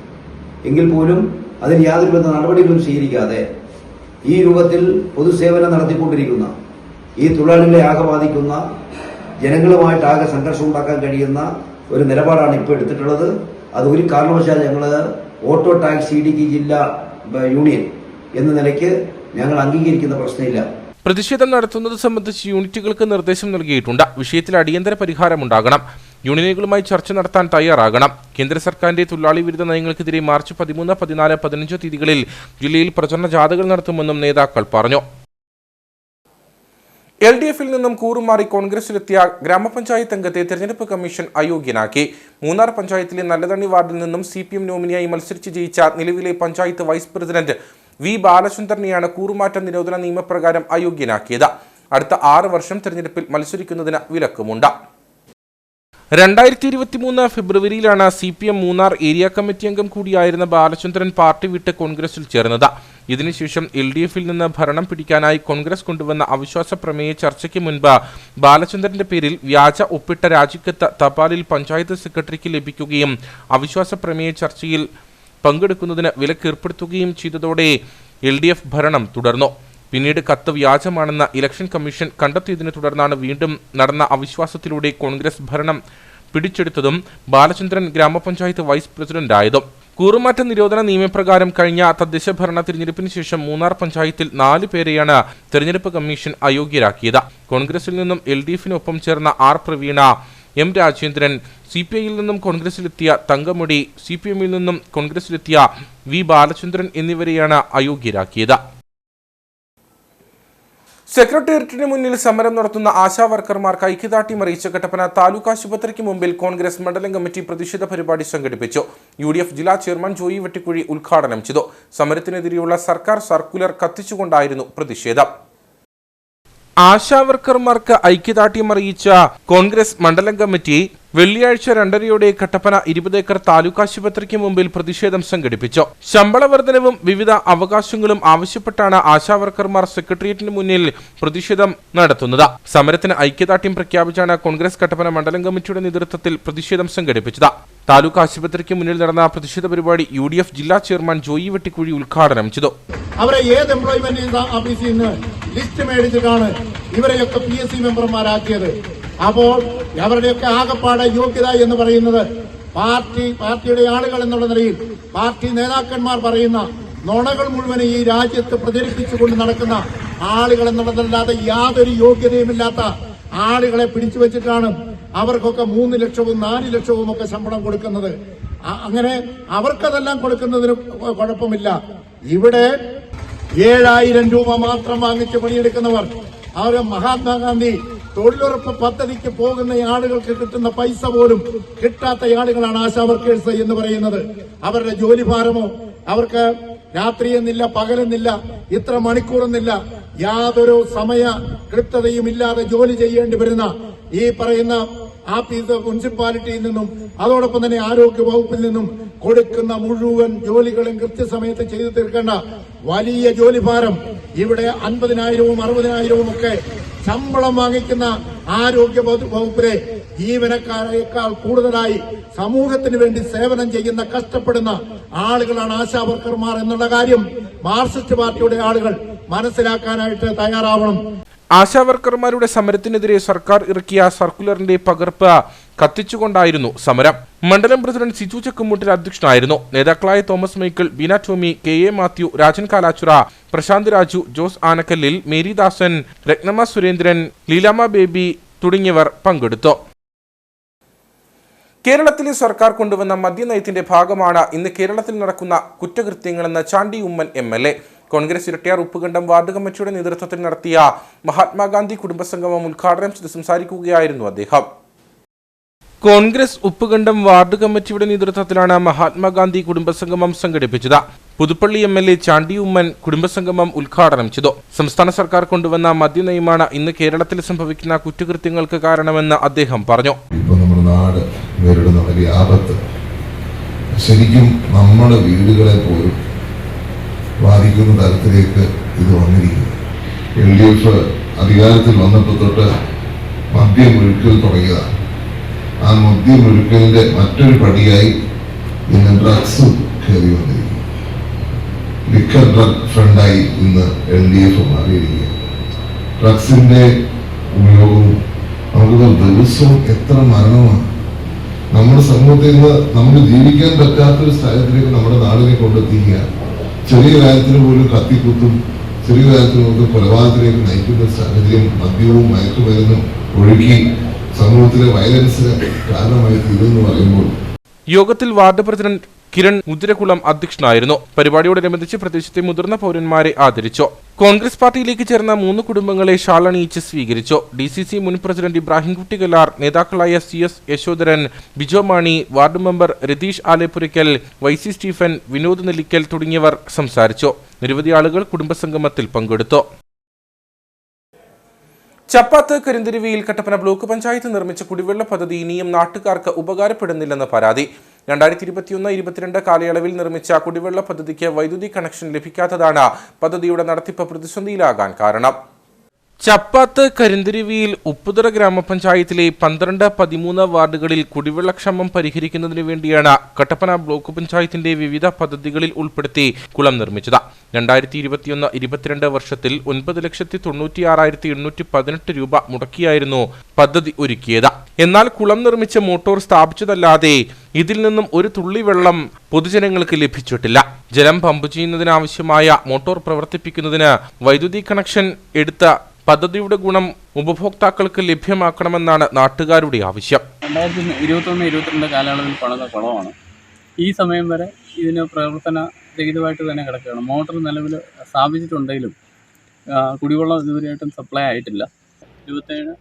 എങ്കിൽ പോലും അതിന് യാതൊരുവിധ നടപടികളും സ്വീകരിക്കാതെ ഈ രൂപത്തിൽ പൊതുസേവനം നടത്തിക്കൊണ്ടിരിക്കുന്ന ഈ തൊഴിലാളികളെ ആകെ ബാധിക്കുന്ന ജനങ്ങളുമായിട്ട് ആകെ സംഘർഷം ഉണ്ടാക്കാൻ കഴിയുന്ന ഒരു നിലപാടാണ് ഇപ്പോൾ എടുത്തിട്ടുള്ളത്. അത് ഒരു കാരണവശാൽ ഞങ്ങൾ ഓട്ടോ ടാക്സി ഇടുക്കി ജില്ലാ യൂണിയൻ എന്ന നിലയ്ക്ക് ഞങ്ങൾ അംഗീകരിക്കുന്ന പ്രശ്നമില്ല. പ്രതിഷേധം നടത്തുന്നത് സംബന്ധിച്ച് യൂണിറ്റുകൾക്ക് നിർദ്ദേശം നൽകിയിട്ടുണ്ട്. വിഷയത്തിൽ അടിയന്തര പരിഹാരമുണ്ടാകണം. യൂണിയനുകളുമായി ചർച്ച നടത്താൻ തയ്യാറാകണം. കേന്ദ്ര സർക്കാരിന്റെ തൊഴിലാളി വിരുദ്ധ നയങ്ങൾക്കെതിരെ മാർച്ച് 13, 14, 15 തീയതികളിൽ ജില്ലയിൽ പ്രചരണ ജാഥകൾ നടത്തുമെന്നും നേതാക്കൾ പറഞ്ഞു. LDF-ൽ നിന്നും കൂറുമാറി കോൺഗ്രസിലെത്തിയ ഗ്രാമപഞ്ചായത്ത് അംഗത്തെ തെരഞ്ഞെടുപ്പ് കമ്മീഷൻ അയോഗ്യനാക്കി. മൂന്നാർ പഞ്ചായത്തിലെ നല്ലതണ്ണി വാർഡിൽ നിന്നും CPM നോമിനിയായി മത്സരിച്ച് ജയിച്ച നിലവിലെ പഞ്ചായത്ത് വൈസ് പ്രസിഡന്റ് V. ബാലചന്ദ്രനെയാണ് കൂറുമാറ്റ നിരോധന നിയമപ്രകാരം അയോഗ്യനാക്കിയത്. അടുത്ത 6 വർഷം തെരഞ്ഞെടുപ്പിൽ മത്സരിക്കുന്നതിന് വിലക്കുമുണ്ട്. 2023 ഫെബ്രുവരിയിലാണ് CPM മൂന്നാർ ഏരിയ കമ്മിറ്റി അംഗം കൂടിയായിരുന്ന ബാലചന്ദ്രൻ പാർട്ടി വിട്ട് കോൺഗ്രസിൽ ചേർന്നത്. ഇതിനുശേഷം LDF-ൽ നിന്ന് ഭരണം പിടിക്കാനായി കോൺഗ്രസ് കൊണ്ടുവന്ന അവിശ്വാസ പ്രമേയ ചർച്ചയ്ക്ക് മുൻപ് ബാലചന്ദ്രന്റെ പേരിൽ വ്യാജ ഒപ്പിട്ട രാജിക്കത്ത് തപാലിൽ പഞ്ചായത്ത് സെക്രട്ടറിക്ക് ലഭിക്കുകയും അവിശ്വാസ പ്രമേയ ചർച്ചയിൽ പങ്കെടുക്കുന്നതിന് വിലക്കേർപ്പെടുത്തുകയും ചെയ്തതോടെ LDF ഭരണം തുടർന്നു. പിന്നീട് കത്ത് വ്യാജമാണെന്ന ഇലക്ഷൻ കമ്മീഷൻ കണ്ടെത്തിയതിനെ തുടർന്നാണ് വീണ്ടും നടന്ന അവിശ്വാസത്തിലൂടെ കോൺഗ്രസ് ഭരണം പിടിച്ചെടുത്തതും ബാലചന്ദ്രൻ ഗ്രാമപഞ്ചായത്ത് വൈസ് പ്രസിഡന്റായതും. കൂറുമാറ്റ നിരോധന നിയമപ്രകാരം കഴിഞ്ഞ തദ്ദേശ ഭരണ തിരഞ്ഞെടുപ്പിന് ശേഷം മൂന്നാർ പഞ്ചായത്തിൽ 4 പേരെയാണ് തെരഞ്ഞെടുപ്പ് കമ്മീഷൻ അയോഗ്യരാക്കിയത്. കോൺഗ്രസിൽ നിന്നും LDF-നൊപ്പം ചേർന്ന R. പ്രവീണ, M. രാജേന്ദ്രൻ, CPI-യിൽ നിന്നും കോൺഗ്രസിലെത്തിയ തങ്കമുടി, CPM-ൽ നിന്നും കോൺഗ്രസിലെത്തിയ V. ബാലചന്ദ്രൻ എന്നിവരെയാണ് അയോഗ്യരാക്കിയത്. സെക്രട്ടേറിയറ്റിന് മുന്നിൽ സമരം നടത്തുന്ന ആശാവർക്കർമാർക്ക് ഐക്യദാർഢ്യം അറിയിച്ച കട്ടപ്പന താലൂക്ക് ആശുപത്രിക്ക് മുമ്പിൽ കോൺഗ്രസ് മണ്ഡലം കമ്മിറ്റി പ്രതിഷേധ പരിപാടി സംഘടിപ്പിച്ചു. UDF ജില്ലാ ചെയർമാൻ ജോയി വെട്ടിക്കുഴി ഉദ്ഘാടനം ചെയ്തു. സമരത്തിനെതിരെയുള്ള സർക്കാർ സർക്കുലർ കത്തിച്ചുകൊണ്ടായിരുന്നു പ്രതിഷേധം. ആശാവർക്കർമാർക്ക് ഐക്യദാർഢ്യം അറിയിച്ച കോൺഗ്രസ് മണ്ഡലം കമ്മിറ്റി വെള്ളിയാഴ്ച 2:30 കട്ടപ്പന 20 ഏക്കർ താലൂക്ക് ആശുപത്രിക്ക് മുമ്പിൽ പ്രതിഷേധം സംഘടിപ്പിച്ചു. ശമ്പള വർധനവും വിവിധ അവകാശങ്ങളും ആവശ്യപ്പെട്ടാണ് ആശാവർക്കർമാർ സെക്രട്ടേറിയറ്റിന് മുന്നിൽ പ്രതിഷേധം നടത്തുന്നത്. സമരത്തിന് ഐക്യദാർഢ്യം പ്രഖ്യാപിച്ചാണ് കോൺഗ്രസ് കട്ടപ്പന മണ്ഡലം കമ്മിറ്റിയുടെ നേതൃത്വത്തിൽ പ്രതിഷേധം സംഘടിപ്പിച്ചത്. താലൂക്ക് ആശുപത്രിക്ക് മുന്നിൽ നടന്ന പ്രതിഷേധ പരിപാടി UDF ജില്ലാ ചെയർമാൻ ജോയി വെട്ടിക്കുഴി ഉദ്ഘാടനം ചെയ്തു. അവരെ ഏത് എംപ്ലോയ്മെന്റ് ഓഫീസിൽ നിന്ന് ലിസ്റ്റ് മേടിച്ചിട്ടാണ് ഇവരെയൊക്കെ PSC മെമ്പർമാരാക്കിയത്. അപ്പോൾ അവരുടെയൊക്കെ ആകപ്പാടെ യോഗ്യത എന്ന് പറയുന്നത് പാർട്ടിയുടെ ആളുകൾ എന്നുള്ള നിലയിൽ പാർട്ടി നേതാക്കന്മാർ പറയുന്ന നുണകൾ മുഴുവൻ ഈ രാജ്യത്ത് പ്രചരിപ്പിച്ചുകൊണ്ട് നടക്കുന്ന ആളുകൾ എന്നുള്ളതല്ലാതെ യാതൊരു യോഗ്യതയുമില്ലാത്ത ആളുകളെ പിടിച്ചു വെച്ചിട്ടാണ് അവർക്കൊക്കെ 3 ലക്ഷവും 4 ലക്ഷവും ഒക്കെ ശമ്പളം കൊടുക്കുന്നത്. അങ്ങനെ അവർക്കതെല്ലാം കൊടുക്കുന്നതിന് കുഴപ്പമില്ല. ഇവിടെ 7,000 രൂപ മാത്രം വാങ്ങിച്ച് പണിയെടുക്കുന്നവർ, അവർ മഹാത്മാഗാന്ധി തൊഴിലുറപ്പ് പദ്ധതിക്ക് പോകുന്ന ആളുകൾക്ക് കിട്ടുന്ന പൈസ പോലും കിട്ടാത്ത ആളുകളാണ് ആശാ വർക്കേഴ്സ് എന്ന് പറയുന്നത്. അവരുടെ ജോലിഭാരമോ, അവർക്ക് രാത്രിയെന്നില്ല പകലെന്നില്ല ഇത്ര മണിക്കൂറെന്നില്ല യാതൊരു സമയ കൃത്യതയും ഇല്ലാതെ ജോലി ചെയ്യേണ്ടി വരുന്ന ഈ പറയുന്ന ആഫീസ് മുനിസിപ്പാലിറ്റിയിൽ നിന്നും അതോടൊപ്പം തന്നെ ആരോഗ്യ വകുപ്പിൽ നിന്നും കൊടുക്കുന്ന മുഴുവൻ ജോലികളും കൃത്യസമയത്ത് ചെയ്തു തീർക്കേണ്ട വലിയ ജോലിഭാരം ഇവിടെ 50,000-ഉം 60,000-ഉം ഒക്കെ ശമ്പളം വാങ്ങിക്കുന്ന ആരോഗ്യ വകുപ്പിലെ ജീവനക്കാരേക്കാൾ കൂടുതലായി സമൂഹത്തിന് വേണ്ടി സേവനം ചെയ്യുന്ന കഷ്ടപ്പെടുന്ന ആളുകളാണ് ആശാ വർക്കർമാർ എന്നുള്ള കാര്യം മാർക്സിസ്റ്റ് പാർട്ടിയുടെ ആളുകൾ മനസ്സിലാക്കാനായിട്ട് തയ്യാറാവണം. ആശാവർക്കർമാരുടെ സമരത്തിനെതിരെ സർക്കാർ ഇറക്കിയ സർക്കുലറിന്റെ പകർപ്പ് കത്തിച്ചുകൊണ്ടായിരുന്നു സമരം. മണ്ഡലം പ്രസിഡന്റ് സിജു ചക്കുമുട്ടിൽ അധ്യക്ഷനായിരുന്നു. നേതാക്കളായ തോമസ് മൈക്കിൾ, ബീന ടോമി, KA മാത്യു, രാജൻ കാലാച്ചുറ, പ്രശാന്ത് രാജു, ജോസ് ആനക്കല്ലിൽ, മേരിദാസൻ, രത്നമ്മ സുരേന്ദ്രൻ, ലീലാമ്മ ബേബി തുടങ്ങിയവർ പങ്കെടുത്തു. കേരളത്തിലെ സർക്കാർ കൊണ്ടുവന്ന മദ്യനയത്തിന്റെ ഭാഗമാണ് ഇന്ന് കേരളത്തിൽ നടക്കുന്ന കുറ്റകൃത്യങ്ങളെന്ന് ചാണ്ടി ഉമ്മൻ MLA. കോൺഗ്രസ് ഇരട്ടിയാർ ഉപ്പുകണ്ടം വാർഡ് കമ്മിറ്റിയുടെ നേതൃത്വത്തിൽ നടത്തിയ മഹാത്മാഗാന്ധി കുടുംബസംഗമം ഉദ്ഘാടനം ചെയ്ത് സംസാരിക്കുകയായിരുന്നു അദ്ദേഹം. കോൺഗ്രസ് ഉപ്പുകണ്ടം വാർഡ് കമ്മിറ്റിയുടെ നേതൃത്വത്തിലാണ് മഹാത്മാഗാന്ധി കുടുംബസംഗമം സംഘടിപ്പിച്ചത്. പുതുപ്പള്ളി MLA ചാണ്ടി ഉമ്മൻ കുടുംബസംഗമം ഉദ്ഘാടനം ചെയ്തു. സംസ്ഥാന സർക്കാർ കൊണ്ടുവന്ന മദ്യനയമാണ് ഇന്ന് കേരളത്തിൽ സംഭവിക്കുന്ന കുറ്റകൃത്യങ്ങൾക്ക് കാരണമെന്ന് അദ്ദേഹം പറഞ്ഞു. നമ്മുടെ നാട് നേരിടുന്ന വലിയ ആപത്ത് ശരിക്കും നമ്മുടെ വീടുകളെ പോലും ബാധിക്കുന്ന തരത്തിലേക്ക് ഇത് വന്നിരിക്കുന്നു. LDF അധികാരത്തിൽ വന്നപ്പോൾ തൊട്ട് മദ്യമൊഴുക്കൽ തുടങ്ങിയതാണ്. ആ മദ്യമൊഴുക്കലിന്റെ മറ്റൊരു പടിയായി ഇന്ന് ഡ്രഗ്സും കയറി വന്നിരിക്കുന്നു. ലിക്കർ ഡ്രഗ് ഫ്രണ്ടായി ഇന്ന് LDF മാറിയിരിക്കുക. ഡ്രഗ്സിന്റെ ഉപയോഗവും നമുക്ക് ദിവസവും എത്ര മരണമാണ് നമ്മുടെ സമൂഹത്തിൽ നിന്ന് നമുക്ക് ജീവിക്കാൻ പറ്റാത്തൊരു സ്ഥലത്തിലേക്ക് നമ്മുടെ നാടിനെ കൊണ്ടെത്തിക്കുക. ചെറിയ കാര്യത്തിന് പോലും കത്തിക്കുത്തും, ചെറിയ കാര്യത്തിന് പോലും കൊലപാതകത്തിലേക്ക് നയിക്കുന്ന സാഹചര്യം മദ്യവും മയക്കുമരുന്നും ഒഴുക്കി സമൂഹത്തിലെ വയലൻസിന് കാരണമായി തീരുമെന്ന് പറയുമ്പോൾ യോഗത്തിൽ വാർഡ് പ്രസിഡന്റ് കിരൺ മുതിരകുളം അധ്യക്ഷനായിരുന്നു. പരിപാടിയോടനുബന്ധിച്ച് പ്രദേശത്തെ മുതിർന്ന പൗരന്മാരെ ആദരിച്ചു. കോൺഗ്രസ് പാർട്ടിയിലേക്ക് ചേർന്ന 3 കുടുംബങ്ങളെ ഷാളണിയിച്ച് സ്വീകരിച്ചു. DCC മുൻ പ്രസിഡന്റ് ഇബ്രാഹിംകുട്ടി കലാർ, നേതാക്കളായ CS Yashodharan, Bijo Mani, ward member Ratheesh Alepurakkal, YC Stephen, Vinod Nellikkal തുടങ്ങിയവർ സംസാരിച്ചു. നിരവധി ആളുകൾ കുടുംബസംഗമത്തിൽ പങ്കെടുത്തു. ചപ്പാത്ത് കരിന്തിരിവിയിൽ കട്ടപ്പന ബ്ലോക്ക് പഞ്ചായത്ത് നിർമ്മിച്ച കുടിവെള്ള പദ്ധതി ഇനിയും നാട്ടുകാർക്ക് ഉപകാരപ്പെടുന്നില്ലെന്ന് പരാതി. 2021-22 കാലയളവിൽ നിർമ്മിച്ച കുടിവെള്ള പദ്ധതിക്ക് വൈദ്യുതി കണക്ഷൻ ലഭിക്കാത്തതാണ് പദ്ധതിയുടെ നടത്തിപ്പ് പ്രതിസന്ധിയിലാകാൻ കാരണം. ചപ്പാത്ത് കരിന്തിരിവിയിൽ ഉപ്പുതറ ഗ്രാമപഞ്ചായത്തിലെ 12, 13 വാർഡുകളിൽ കുടിവെള്ളക്ഷാമം പരിഹരിക്കുന്നതിനു വേണ്ടിയാണ് കട്ടപ്പന ബ്ലോക്ക് പഞ്ചായത്തിന്റെ വിവിധ പദ്ധതികളിൽ ഉൾപ്പെടുത്തി കുളം നിർമ്മിച്ചത്. 2021-22 വർഷത്തിൽ 9,96,818 രൂപ മുടക്കിയായിരുന്നു പദ്ധതി ഒരുക്കിയത്. എന്നാൽ കുളം നിർമ്മിച്ച് മോട്ടോർ സ്ഥാപിച്ചതല്ലാതെ ഇതിൽ നിന്നും ഒരു തുള്ളി വെള്ളം പൊതുജനങ്ങൾക്ക് ലഭിച്ചിട്ടില്ല. ജലം പമ്പ് ചെയ്യുന്നതിനാവശ്യമായ മോട്ടോർ പ്രവർത്തിപ്പിക്കുന്നതിന് വൈദ്യുതി കണക്ഷൻ എടുത്ത പദ്ധതിയുടെ ഗുണം ഉപഭോക്താക്കൾക്ക് ലഭ്യമാക്കണമെന്നാണ് നാട്ടുകാരുടെ ആവശ്യം. 2021-22 കാലയളവിൽ പണിത കുളമാണ്. ഈ സമയം വരെ ഇതിന് പ്രവർത്തന രഹിതമായിട്ട് തന്നെ കിടക്കുകയാണ്. മോട്ടോർ നിലവിൽ സ്ഥാപിച്ചിട്ടുണ്ടെങ്കിലും കുടിവെള്ളം ഇതുവരെയായിട്ടും സപ്ലൈ ആയിട്ടില്ല. 27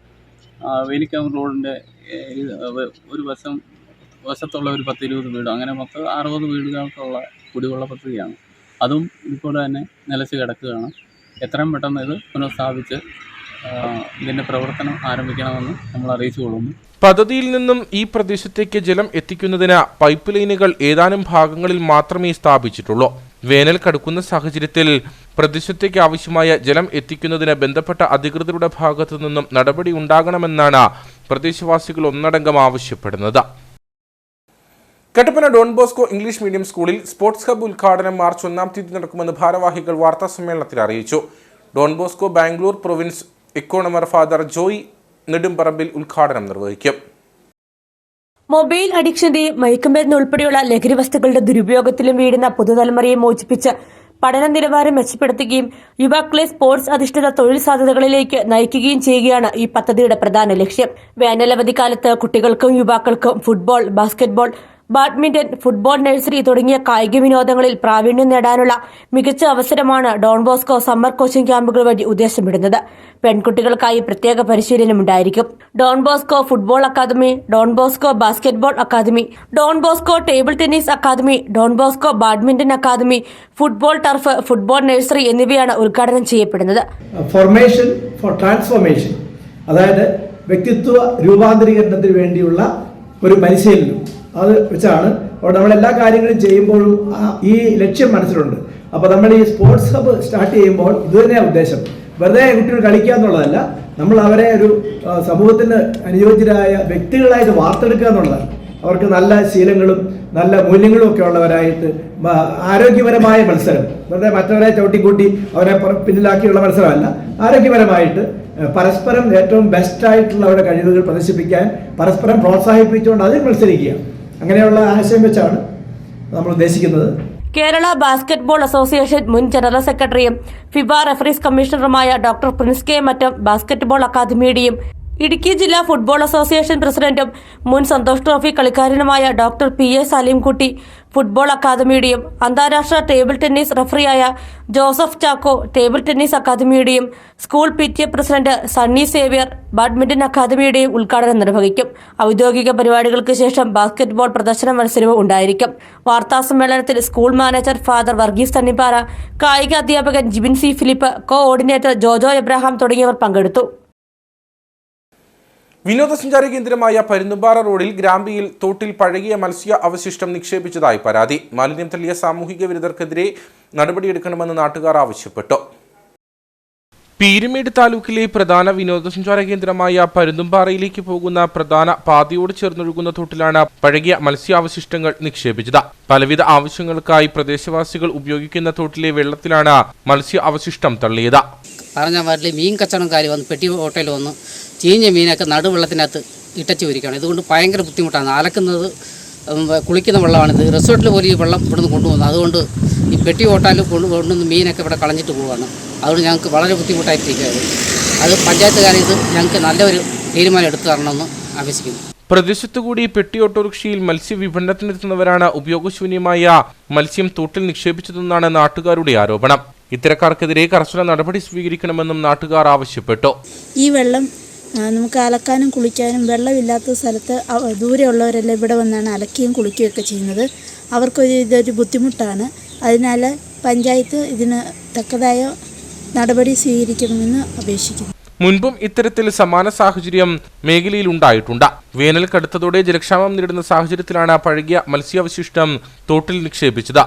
വേലിക്കകം റോഡിൻ്റെ ഒരു വശത്തുള്ള ഒരു 10-20 വീട്, അങ്ങനെ മൊത്തം 60 വീടുകൾക്കുള്ള കുടിവെള്ള പദ്ധതിയാണ്. അതും ഇതുപോലെ തന്നെ നിലച്ച് കിടക്കുകയാണ്. എത്രയും പെട്ടെന്ന് ഇത് പുനഃസ്ഥാപിച്ച് ഇതിൻ്റെ പ്രവർത്തനം ആരംഭിക്കണമെന്ന് നമ്മൾ അറിയിച്ചു കൊള്ളുന്നു. പദ്ധതിയിൽ നിന്നും ഈ പ്രദേശത്തേക്ക് ജലം എത്തിക്കുന്നതിന് പൈപ്പ് ലൈനുകൾ ഏതാനും ഭാഗങ്ങളിൽ മാത്രമേ സ്ഥാപിച്ചിട്ടുള്ളൂ. വേനൽ കടുക്കുന്ന സാഹചര്യത്തിൽ പ്രദേശത്തേക്ക് ആവശ്യമായ ജലം എത്തിക്കുന്നതിന് ബന്ധപ്പെട്ട അധികൃതരുടെ ഭാഗത്തു നിന്നും നടപടി ഉണ്ടാകണമെന്നാണ് പ്രദേശവാസികൾ ഒന്നടങ്കം ആവശ്യപ്പെടുന്നത്. Kattappana Don Bosco English medium സ്കൂളിൽ സ്പോർട്സ് ഹബ് ഉദ്ഘാടനം മാർച്ച് 1-ാം തീയതി നടക്കുമെന്ന് ഭാരവാഹികൾ വാർത്താസമ്മേളനത്തിൽ അറിയിച്ചു. Don Bosco Bangalore province economer father Joy Nedumparambil ഉദ്ഘാടനം നിർവഹിക്കും. മൊബൈൽ അഡിക്ഷന്റെയും മയക്കുമരുന്ന് ഉൾപ്പെടെയുള്ള ലഹരി വസ്തുക്കളുടെ ദുരുപയോഗത്തിലും വീഴുന്ന പുതുതലമുറയെ മോചിപ്പിച്ച് പഠന നിലവാരം മെച്ചപ്പെടുത്തുകയും യുവാക്കളെ സ്പോർട്സ് അധിഷ്ഠിത തൊഴിൽ സാധ്യതകളിലേക്ക് നയിക്കുകയും ചെയ്യുകയാണ് ഈ പദ്ധതിയുടെ പ്രധാന ലക്ഷ്യം. വേനലവധിക്കാലത്ത് കുട്ടികൾക്കും യുവാക്കൾക്കും football, basketball, badminton, football, nursery തുടങ്ങിയ കായിക വിനോദങ്ങളിൽ പ്രാവീണ്യം നേടാനുള്ള മികച്ച അവസരമാണ് ഡോൺ ബോസ്കോ സമ്മർ കോച്ചിംഗ് ക്യാമ്പുകൾ വഴി ഉദ്ദേശമിടുന്നത്. പെൺകുട്ടികൾക്കായി പ്രത്യേക പരിശീലനം ഉണ്ടായിരിക്കും. Don Bosco football academy, Don Bosco basketball academy, Don Bosco table tennis academy, Don Bosco badminton academy, football turf, football nursery എന്നിവയാണ് ഉദ്ഘാടനം ചെയ്യപ്പെടുന്നത്. ഫോർമേഷൻ ഫോർ ട്രാൻസ്ഫോർമേഷൻ, അതായത് വ്യക്തിത്വ രൂപാന്തരീകരണത്തിന് വേണ്ടിയുള്ള ഒരു പരിശീലനം അത് വെച്ചാണ് അവിടെ നമ്മളെല്ലാ കാര്യങ്ങളും ചെയ്യുമ്പോഴും ഈ ലക്ഷ്യം മനസ്സിലുണ്ട്. അപ്പോൾ നമ്മൾ ഈ സ്പോർട്സ് ഹബ് സ്റ്റാർട്ട് ചെയ്യുമ്പോൾ ഇത് തന്നെയാണ് ഉദ്ദേശം. വെറുതെ കുട്ടികൾ കളിക്കുക എന്നുള്ളതല്ല, നമ്മൾ അവരെ ഒരു സമൂഹത്തിന് അനുയോജ്യരായ വ്യക്തികളായിട്ട് വാർത്തെടുക്കുക എന്നുള്ളതാണ്. അവർക്ക് നല്ല ശീലങ്ങളും നല്ല മൂല്യങ്ങളും ഒക്കെ ഉള്ളവരായിട്ട് ആരോഗ്യപരമായ മത്സരം, വെറുതെ മറ്റവരെ ചവിട്ടിക്കൂട്ടി അവരെ പിന്നിലാക്കിയുള്ള മത്സരമല്ല, ആരോഗ്യപരമായിട്ട് പരസ്പരം ഏറ്റവും ബെസ്റ്റായിട്ടുള്ളവരുടെ കഴിവുകൾ പ്രദർശിപ്പിക്കാൻ പരസ്പരം പ്രോത്സാഹിപ്പിച്ചുകൊണ്ട് അതിൽ മത്സരിക്കുക, അങ്ങനെയുള്ള ആശയം വെച്ചാണ് നമ്മൾ ഉദ്ദേശിക്കുന്നത്. കേരള ബാസ്കറ്റ്ബോൾ അസോസിയേഷൻ മുൻ ജനറൽ സെക്രട്ടറിയും ഫിഫ റഫറീസ് കമ്മീഷണറുമായ doctor Prince K Mattam basketball അക്കാദമിയുടെയും ഇടുക്കി ജില്ലാ ഫുട്ബോൾ അസോസിയേഷൻ പ്രസിഡന്റും മുൻ സന്തോഷ് ട്രോഫി കളിക്കാരനുമായ ഡോക്ടർ പി.എ. സലീംകുട്ടി ഫുട്ബോൾ അക്കാദമിയുടെയും അന്താരാഷ്ട്ര ടേബിൾ ടെന്നീസ് റഫറിയായ ജോസഫ് ചാക്കോ ടേബിൾ ടെന്നീസ് അക്കാദമിയുടെയും school PTA president Sunny Xavier badminton അക്കാദമിയുടെയും ഉദ്ഘാടനം നിർവഹിക്കും. ഔദ്യോഗിക പരിപാടികൾക്ക് ശേഷം ബാസ്കറ്റ്ബോൾ പ്രദർശന മത്സരവും ഉണ്ടായിരിക്കും. വാർത്താസമ്മേളനത്തിൽ school manager father Varghese Thannippara, കായിക അധ്യാപകൻ Jibin C Philip, coordinator Jojo Abraham തുടങ്ങിയവർ പങ്കെടുത്തു. വിനോദസഞ്ചാര കേന്ദ്രമായ പരുന്തുംപാറ റോഡിൽ ഗ്രാമ്പിയിൽ തോട്ടിൽ പഴകിയ മത്സ്യ അവശിഷ്ടം നിക്ഷേപിച്ചതായി പരാതി. മാലിന്യം തള്ളിയ സാമൂഹിക വിരുദ്ധർക്കെതിരെ നടപടിയെടുക്കണമെന്ന് നാട്ടുകാർ ആവശ്യപ്പെട്ടു. പീരുമേട് താലൂക്കിലെ പ്രധാന വിനോദസഞ്ചാര കേന്ദ്രമായ പരുന്തുംപാറയിലേക്ക് പോകുന്ന പ്രധാന പാതയോട് ചേർന്നൊഴുകുന്ന തോട്ടിലാണ് പഴകിയ മത്സ്യാവശിഷ്ടങ്ങൾ നിക്ഷേപിച്ചത്. പലവിധ ആവശ്യങ്ങൾക്കായി പ്രദേശവാസികൾ ഉപയോഗിക്കുന്ന തോട്ടിലെ വെള്ളത്തിലാണ് മത്സ്യ അവശിഷ്ടം തള്ളിയത്. പറഞ്ഞ മാതിരി മീൻ കച്ചവടക്കാർ വന്ന് പെട്ടി ഹോട്ടലിൽ വന്ന് ചീഞ്ഞ മീനൊക്കെ നടുവെള്ളത്തിനകത്ത് ഇട്ടച്ച് വരികയാണ്. ഇതുകൊണ്ട് ഭയങ്കര ബുദ്ധിമുട്ടാണ്. അലക്കുന്നത് കുളിക്കുന്ന വെള്ളമാണിത്. റിസോർട്ടിൽ പോലും ഈ വെള്ളം ഇവിടുന്ന് കൊണ്ടുപോകുന്നത്. അതുകൊണ്ട് ഈ പെട്ടി ഹോട്ടലിൽ കൊണ്ടുവന്ന് മീനൊക്കെ ഇവിടെ കളഞ്ഞിട്ട് പോവുകയാണ്. അതുകൊണ്ട് ഞങ്ങൾക്ക് വളരെ ബുദ്ധിമുട്ടായിട്ടിരിക്കുകയാണ്. അത് പഞ്ചായത്തുകാരെ ഇത് ഞങ്ങൾക്ക് നല്ലൊരു തീരുമാനം എടുത്തു തരണമെന്ന് ആവശ്യിക്കുന്നു. പ്രദേശത്തുകൂടി പെട്ടി ഓട്ടോറിക്ഷയിൽ മത്സ്യവിപണനത്തിനെത്തുന്നവരാണ് ഉപയോഗശൂന്യമായ മത്സ്യം തോട്ടിൽ നിക്ഷേപിച്ചതെന്നാണ് നാട്ടുകാരുടെ ആരോപണം. ഇത്തരക്കാർക്കെതിരെ കർശന നടപടി സ്വീകരിക്കണമെന്നും നാട്ടുകാർ ആവശ്യപ്പെട്ടു. ഈ വെള്ളം നമുക്ക് അലക്കാനും കുളിക്കാനും വെള്ളമില്ലാത്ത സ്ഥലത്ത് ദൂരെയുള്ളവരെല്ലാം ഇവിടെ വന്നാണ് അലക്കുകയും കുളിക്കുകയൊക്കെ ചെയ്യുന്നത്. ഇതൊരു ബുദ്ധിമുട്ടാണ്. അതിനാൽ പഞ്ചായത്ത് ഇതിന് തക്കതായ നടപടി സ്വീകരിക്കണമെന്ന് അപേക്ഷിക്കുന്നു. മുൻപും ഇത്തരത്തിൽ സമാന സാഹചര്യം മേഖലയിൽ ഉണ്ടായിട്ടുണ്ട്. വേനൽ കടുത്തതോടെ ജലക്ഷാമം നേരിടുന്ന സാഹചര്യത്തിലാണ് പഴകിയ മത്സ്യാവശിഷ്ടം തോട്ടിൽ നിക്ഷേപിച്ചത്.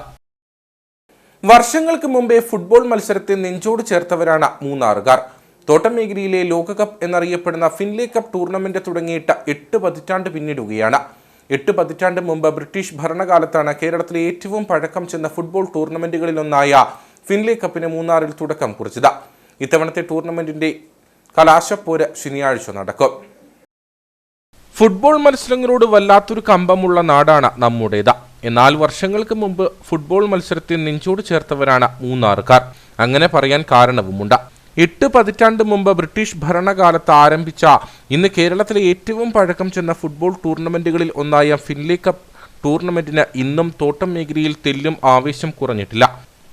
വർഷങ്ങൾക്ക് മുമ്പേ ഫുട്ബോൾ മത്സരത്തെ നെഞ്ചോട് ചേർത്തവരാണ് മൂന്നാറുകാർ. തോട്ടം മേഖലയിലെ ലോകകപ്പ് എന്നറിയപ്പെടുന്ന ഫിൻലേ കപ്പ് ടൂർണമെന്റ് തുടങ്ങിയിട്ട് 8 പതിറ്റാണ്ട് പിന്നിടുകയാണ്. 8 പതിറ്റാണ്ട് മുമ്പ് ബ്രിട്ടീഷ് ഭരണകാലത്താണ് കേരളത്തിലെ ഏറ്റവും പഴക്കം ചെന്ന ഫുട്ബോൾ ടൂർണമെന്റുകളിലൊന്നായ ഫിൻലേ കപ്പിന് മൂന്നാറിൽ തുടക്കം കുറിച്ചത്. ഇത്തവണത്തെ ടൂർണമെന്റിന്റെ കലാശപ്പോര് ശനിയാഴ്ച നടക്കും. ഫുട്ബോൾ മത്സരങ്ങളോട് വല്ലാത്തൊരു കമ്പമുള്ള നാടാണ് നമ്മുടേത്. എന്നാൽ വർഷങ്ങൾക്ക് മുമ്പ് ഫുട്ബോൾ മത്സരത്തെ നെഞ്ചോട് ചേർത്തവരാണ് മൂന്നാറുകാർ. അങ്ങനെ പറയാൻ കാരണവുമുണ്ട്. 8 പതിറ്റാണ്ട് മുമ്പ് ബ്രിട്ടീഷ് ഭരണകാലത്ത് ആരംഭിച്ച ഇന്ന് കേരളത്തിലെ ഏറ്റവും പഴക്കം ചെന്ന ഫുട്ബോൾ ടൂർണമെന്റുകളിൽ ഒന്നായ ഫിൻലേ കപ്പ് ടൂർണമെന്റിന് ഇന്നും തോട്ടം മേഖലയിൽ തെല്ലും ആവേശം കുറഞ്ഞിട്ടില്ല.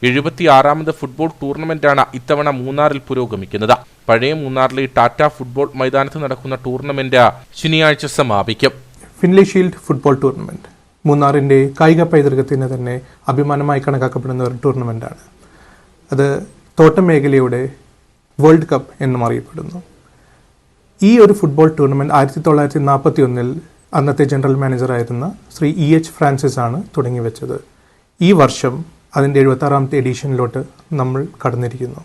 76ാമത് ഫുട്ബോൾ ടൂർണമെന്റാണ് ഇത്തവണ മൂന്നാറിൽ പുരോഗമിക്കുന്നത്. പഴയ മൂന്നാറിലെ ടാറ്റ ഫുട്ബോൾ മൈതാനത്ത് നടക്കുന്ന ടൂർണമെന്റ് ശനിയാഴ്ച സമാപിക്കും. ഫിൻലേ ഷീൽഡ് ഫുട്ബോൾ ടൂർണമെന്റ് മൂന്നാറിൻ്റെ കായിക പൈതൃകത്തിന് തന്നെ അഭിമാനമായി കണക്കാക്കപ്പെടുന്ന ഒരു ടൂർണമെന്റാണ്. അത് തോട്ടം മേഖലയുടെ വേൾഡ് കപ്പ് എന്നും അറിയപ്പെടുന്നു. ഈ ഒരു ഫുട്ബോൾ ടൂർണമെന്റ് 1941 അന്നത്തെ ജനറൽ മാനേജറായിരുന്ന ശ്രീ E.H. ഫ്രാൻസിസ് ആണ് തുടങ്ങി വെച്ചത്. ഈ വർഷം അതിൻ്റെ 76ാമത്തെ എഡിഷനിലോട്ട് നമ്മൾ കടന്നിരിക്കുന്നു.